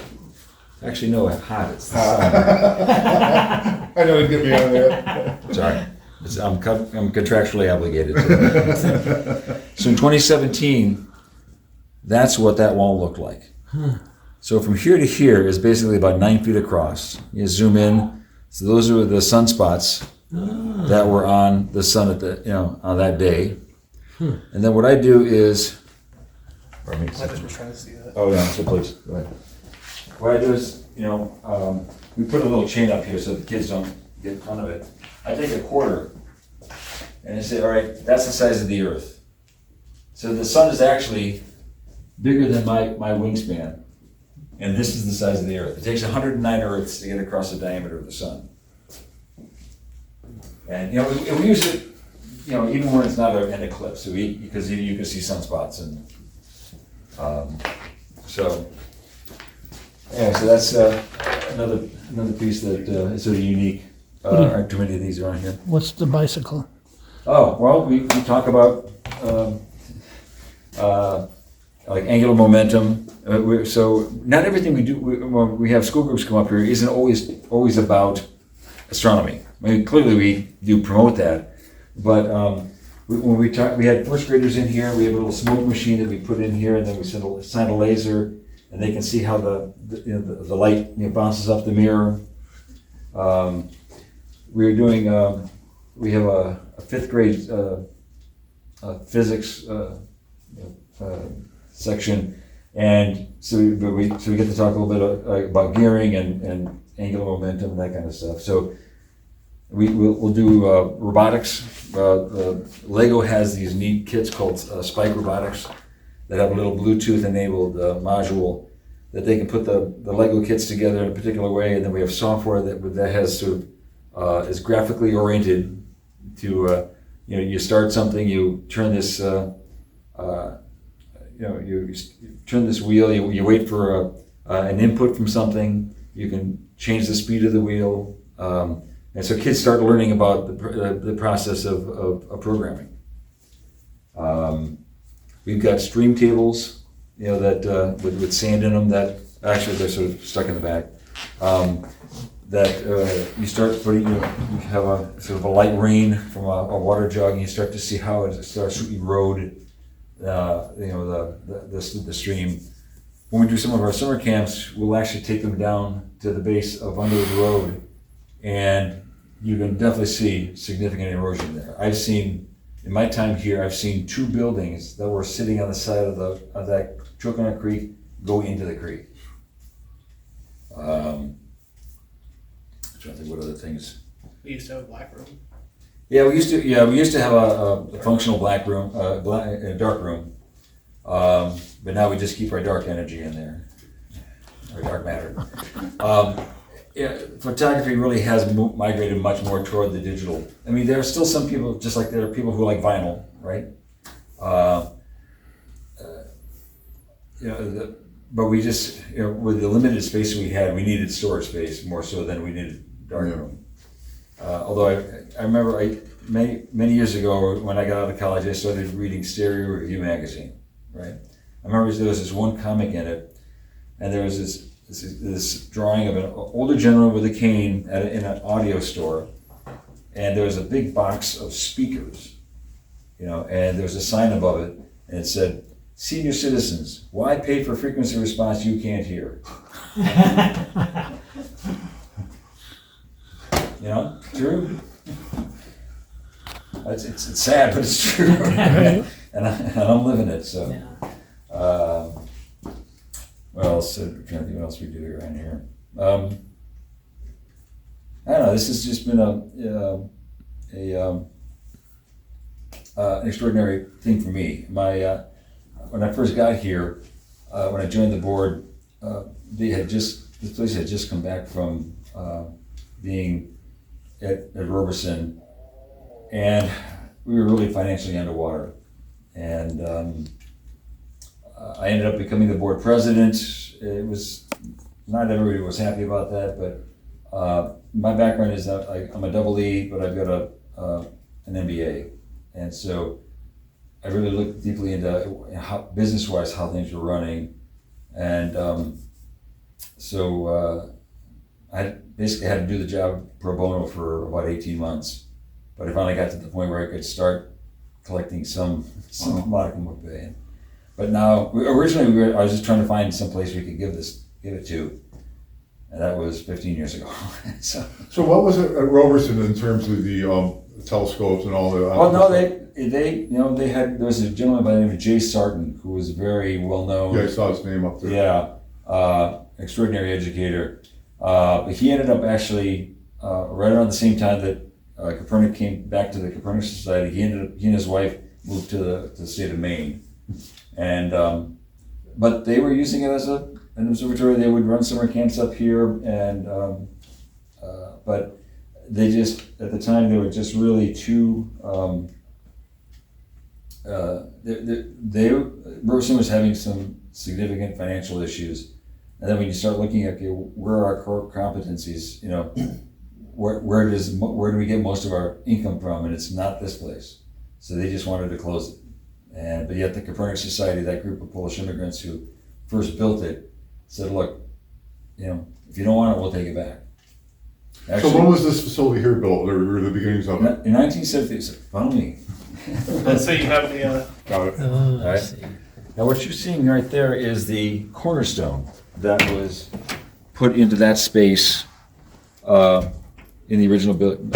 Actually, no, it's hot. It's the sun. I know you'd get me on that. Sorry. I'm contractually obligated to that. So in 2017, that's what that wall looked like. So from here to here is basically about 9 feet across. You zoom in. So those are the sunspots that were on the sun at on that day. And then what I do is, I'm trying to see that. oh yeah, so please go ahead. What I do is, we put a little chain up here so the kids don't get in front of it. I take a quarter and I say, all right, that's the size of the Earth. So the sun is actually bigger than my wingspan, and this is the size of the Earth. It takes 109 Earths to get across the diameter of the sun. And we use it, even when it's not an eclipse, because you can see sunspots and so. Yeah, so that's another piece that is sort of unique. Aren't too many of these around here. What's the bicycle? Oh, well, we talk about like angular momentum. So not everything we do, when we have school groups come up here, isn't always about astronomy. I mean, clearly we do promote that, but when we had first graders in here, we have a little smoke machine that we put in here, and then we send a laser and they can see how the light bounces off the mirror. We're doing, we have a fifth grade physics section, and so we get to talk a little bit about gearing and angular momentum and that kind of stuff. So we'll do robotics. Lego has these neat kits called Spike Robotics that have a little Bluetooth enabled module that they can put the Lego kits together in a particular way, and then we have software that has sort of is graphically oriented to you start something, you turn this you turn this wheel, you wait for an input from something, you can change the speed of the wheel, and so kids start learning about the process of programming. We've got stream tables, that with sand in them, that actually they're sort of stuck in the back. That you start putting, you have a sort of a light rain from a water jug, and you start to see how it starts to erode, the stream. When we do some of our summer camps, we'll actually take them down to the base of Underwood Road, and you can definitely see significant erosion there. In my time here, I've seen 2 buildings that were sitting on the side of that Coconut Creek go into the creek. I'm trying to think what other things. We used to have a black room. Yeah, we used to have a functional black room, a dark room, but now we just keep our dark energy in there, our dark matter. Photography really has migrated much more toward the digital. I mean, there are still some people, just like there are people who like vinyl, right? But we just, with the limited space we had, we needed storage space more so than we needed dark room. Although I remember many years ago when I got out of college, I started reading Stereo Review magazine, right? I remember there was this one comic in it, and there was this drawing of an older gentleman with a cane in an audio store, and there was a big box of speakers, and there was a sign above it, and it said, "Senior citizens, why pay for frequency response you can't hear?" True. It's sad, but it's true, and I'm living it. So, what else? I'm trying to think what else we do around here. I don't know. This has just been an extraordinary thing for me. When I first got here, when I joined the board, this place had just come back from being at Roberson, and we were really financially underwater. And I ended up becoming the board president. It was not everybody was happy about that, but my background is that I'm a double E, but I've got an MBA, and so I really looked deeply into how business-wise how things were running, and so I basically had to do the job pro bono for about 18 months, but I finally got to the point where I could start collecting some modicum of pay. But now, originally I was just trying to find some place we could give it to, and that was 15 years ago. So what was it at Roberson in terms of the telescopes and all that? Well, no, they had, there was a gentleman by the name of Jay Sarton who was very well known. Yeah, I saw his name up there. Yeah, extraordinary educator. But he ended up actually right around the same time that Kopernik came back to the Kopernik Society. He and his wife moved to the state of Maine, and but they were using it as an observatory. They would run summer camps up here, and but they just at the time they were just really too. Roberson was having some significant financial issues. And then when you start looking at where are our core competencies, where do we get most of our income from? And it's not this place. So they just wanted to close it. But yet the Kopernik Society, that group of Polish immigrants who first built it, said, look, if you don't want it, we'll take it back. Actually, so when was this facility here built, or the beginnings of it? In 1970s, follow me. So you have the Got it. Oh, I Right. see. Now what you're seeing right there is the cornerstone that was put into that space in the original building.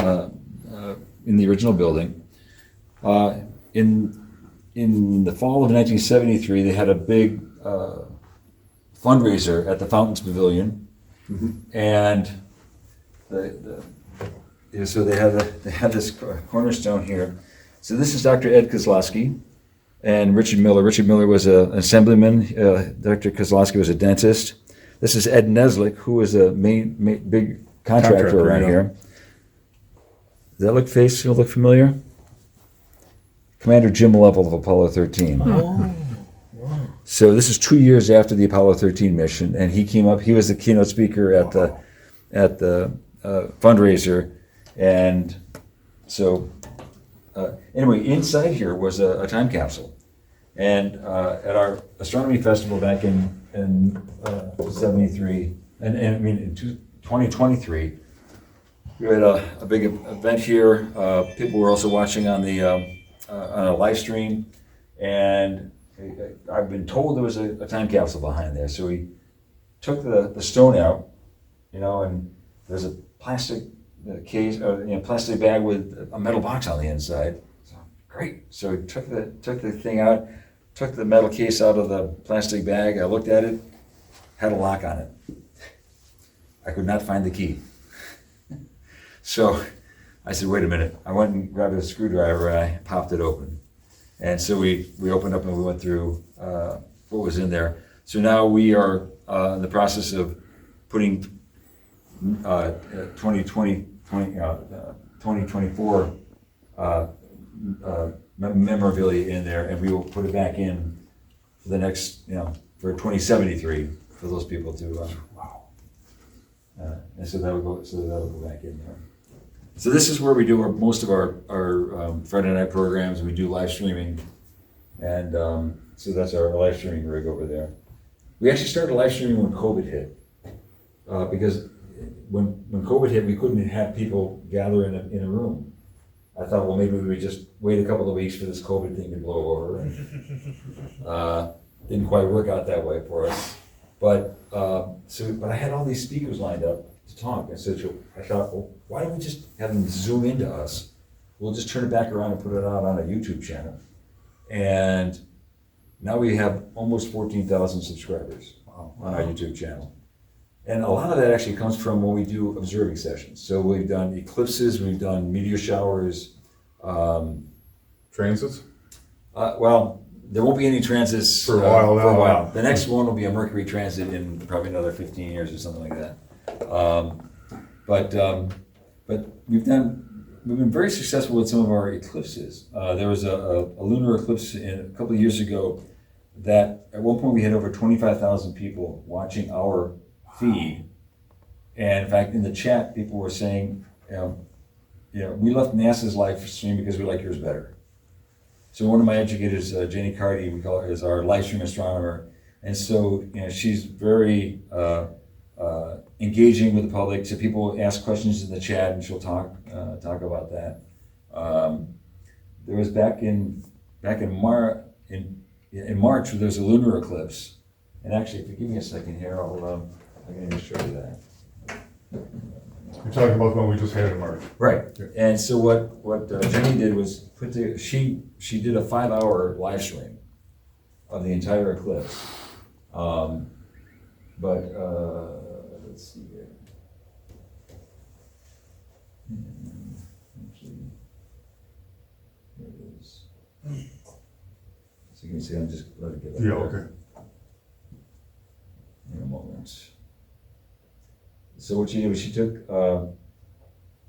In the fall of 1973, they had a big fundraiser at the Fountains Pavilion, and so they had this cornerstone here. So this is Dr. Ed Kozlowski and Richard Miller. Richard Miller was an assemblyman. Dr. Kozlowski was a dentist. This is Ed Neslick, who was a main big contractor around here. Does that look familiar? Commander Jim Lovell of Apollo 13. Oh. So this is 2 years after the Apollo 13 mission, and he came up. He was the keynote speaker at the fundraiser, and so anyway, inside here was a time capsule, and at our astronomy festival back in '73, and I mean in 2023, we had a big event here. People were also watching on a live stream, and I've been told there was a time capsule behind there. So we took the stone out, and there's a plastic case, plastic bag with a metal box on the inside. So, great. So we took the thing out, took the metal case out of the plastic bag. I looked at it, had a lock on it. I could not find the key. So I said, wait a minute. I went and grabbed a screwdriver and I popped it open. And so we opened up and we went through what was in there. So now we are in the process of putting 2024 memorabilia in there, and we will put it back in for the next, for 2073 for those people to. And so that'll go back in there. So this is where we do most of our Friday night programs. We do live streaming, and so that's our live streaming rig over there. We actually started live streaming when COVID hit, because when COVID hit, we couldn't have people gather in a room. I thought, well, maybe we would just wait a couple of weeks for this COVID thing to blow over. And, didn't quite work out that way for us. But I had all these speakers lined up to talk. And so I thought, well, why don't we just have them zoom into us? We'll just turn it back around and put it out on a YouTube channel. And now we have almost 14,000 subscribers on our YouTube channel. And a lot of that actually comes from when we do observing sessions. So we've done eclipses, we've done meteor showers. Transits? Well, there won't be any transits For a while now. The next one will be a Mercury transit in probably another 15 years or something like that. But we've been very successful with some of our eclipses. There was a lunar eclipse a couple of years ago that at one point we had over 25,000 people watching our feed. And in fact, in the chat, people were saying, we left NASA's live stream because we like yours better. So one of my educators, Jenny Carty, we call her, is our live stream astronomer. And so, she's very engaging with the public. So people ask questions in the chat and she'll talk about that. There was back in March, where there was a lunar eclipse. And actually, if you give me a second here, I can just show you that. You're talking about the one we just had in March. Right. And so what Jenny did was she did a 5-hour live stream of the entire eclipse. Let's see here. Actually, here it is. So you can see I'm just let it get up Yeah, there okay. in a moment. So what she did was she took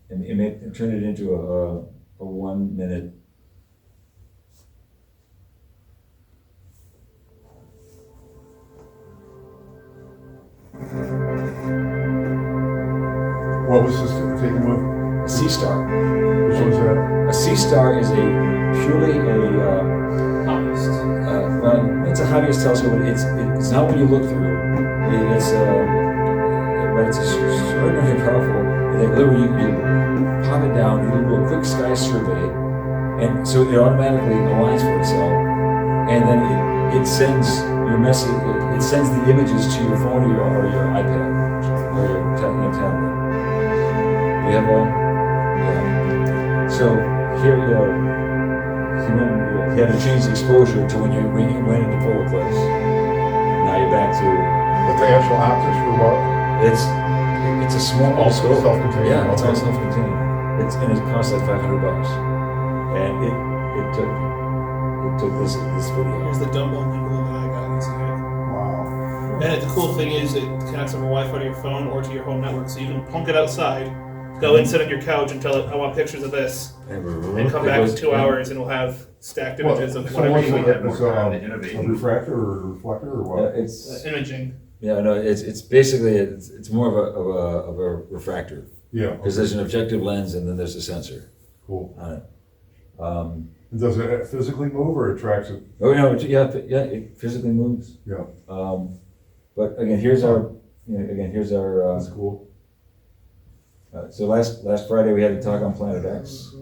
and turned it into a 1 minute. What was this taken with? A sea star. Which one's that? A sea star is purely it's a hobbyist telescope. But it's not what you look through. But it's extraordinarily powerful. And then literally you pop it down, you do a quick sky survey, and so it automatically aligns for itself, and then it sends your message, it sends the images to your phone or your iPad or your tablet. You have one? Yeah. So here, he had to change the exposure to when you went into full eclipse. Now you're back to, But the actual optics for what? it's a small Also scope. self-contained, Yeah, it's all okay. self-contained. And it costs like $500. And it took this video. Here's the dumbbell gimbal that I got using it. Wow. And the cool thing is it connects over Wi-Fi to your phone or to your home network, so you can plunk it outside, go and sit on your couch and tell it, I want pictures of this, and come back in 2 hours and we'll have stacked images of So whatever what's you it, want. it's a refractor or reflector or what? It's Imaging. yeah, no, it's basically it's more of a refractor Yeah, because there's an objective lens and then there's a sensor cool. on it. Does it physically move or it tracks it? Oh no, it physically moves. Yeah, But again, here's our that's cool. so last Friday we had a talk on Planet X,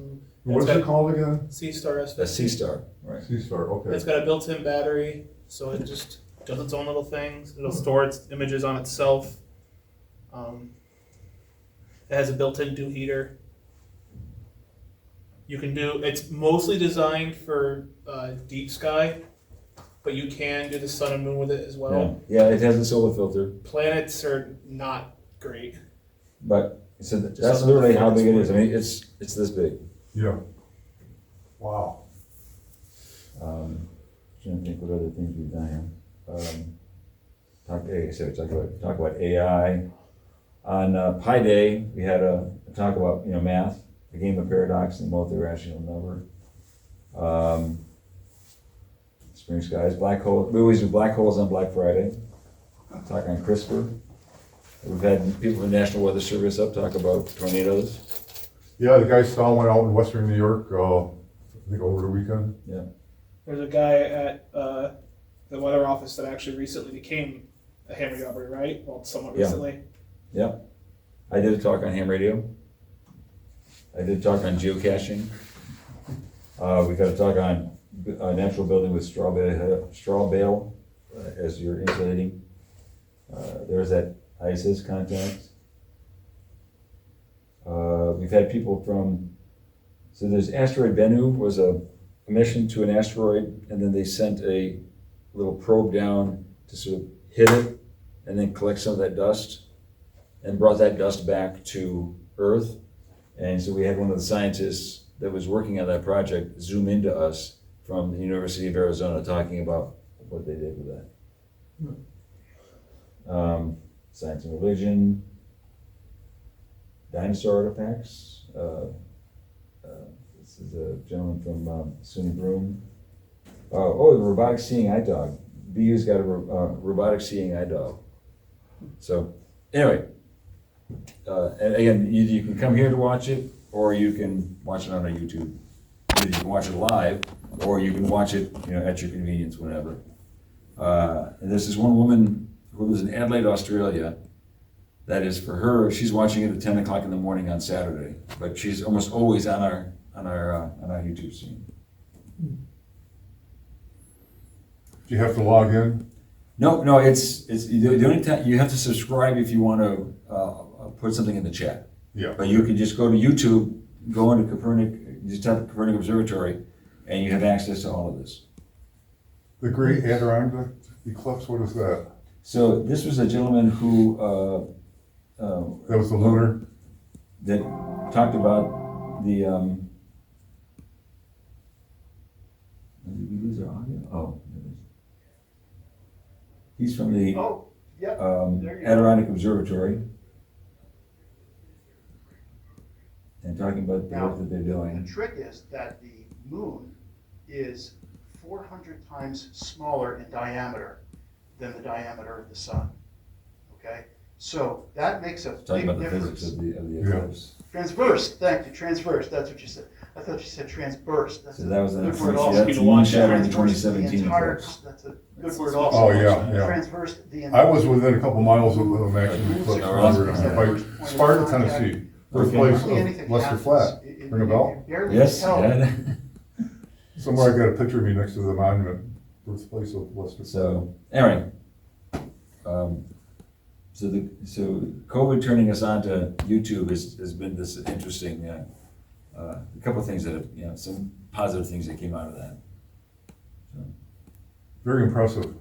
What is it called again? C-Star a SBE. C-Star, right? C-Star, okay. It's got a built-in battery, so it just does its own little things. It'll store its images on itself. It has a built-in dew heater. It's mostly designed for deep sky, but you can do the sun and moon with it as well. Yeah, it has a solar filter, Planets are not great. but so that's something literally to how focus big it on. is. I mean, it's this big. Yeah. Wow. Trying to think what other things we've done here. Talk about AI. On Pi Day, we had a talk about math, the game of paradox and multi-rational number. Spring skies, black hole. We always do black holes on Black Friday. Talk on CRISPR. We've had people from the National Weather Service up talk about tornadoes. Yeah, the guy saw one out in western New York, I think over the weekend. Yeah. There's a guy at the weather office that actually recently became a ham radiooperator, right? Well, somewhat Yeah. recently. Yep. I did a talk on ham radio. I did a talk on geocaching. We got a talk on natural building with straw bale as your insulating. There's that ISIS contact. We've had people so there's asteroid Bennu was a mission to an asteroid, and then they sent a little probe down to sort of hit it and then collect some of that dust and brought that dust back to Earth. And so we had one of the scientists that was working on that project zoom into us from the University of Arizona talking about what they did with that. Science and religion, dinosaur artifacts. This is a gentleman from SUNY Broome. The robotic seeing eye dog. BU's got a robotic seeing eye dog. So anyway, and again, either you can come here to watch it, or you can watch it on our YouTube. Either you can watch it live, or you can watch it, at your convenience, whenever. And there's this one woman who lives in Adelaide, Australia. That is for her. She's watching it at 10 o'clock in the morning on Saturday, but she's almost always on our YouTube stream. Do you have to log in? No, it's the only time you have to subscribe if you want to put something in the chat. Yeah. But you can just go to YouTube, go into Kopernik, just type Kopernik Observatory, and you have access to all of this. The Great Adirondack Eclipse, what is that? So this was a gentleman who That was the lunar? that talked about the. Did we lose our audio? Oh, there it is. He's from the Adirondack Observatory, and talking about the Now, work that they're doing. the trick is that the moon is 400 times smaller in diameter than the diameter of the sun. Okay? So that makes a Talking big about the difference. physics of the Yeah. eclipse. Transverse, thank you, transverse, that's what you said. I thought you said transverse. That's So a that was good the word that's also. the moon shadow in the Transverse the 2017 entire- eclipse. That's a good word also. Oh, yeah. Transverse the I was within a couple miles of them actually eclipse. Alright. By Sparta, Tennessee. First place of Lester Flat. Ring a bell? Yes, yeah. Somewhere I got a picture of me next to the monument. birthplace of Western. So, anyway, so COVID turning us on to YouTube has been this interesting, a couple of things that have, some positive things that came out of that. So, Very impressive.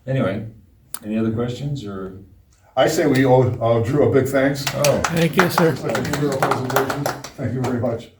anyway, any other questions or? I say we owe Drew a big thanks. Oh, Thank you, sir. Thank you for your presentation. Thank you very much.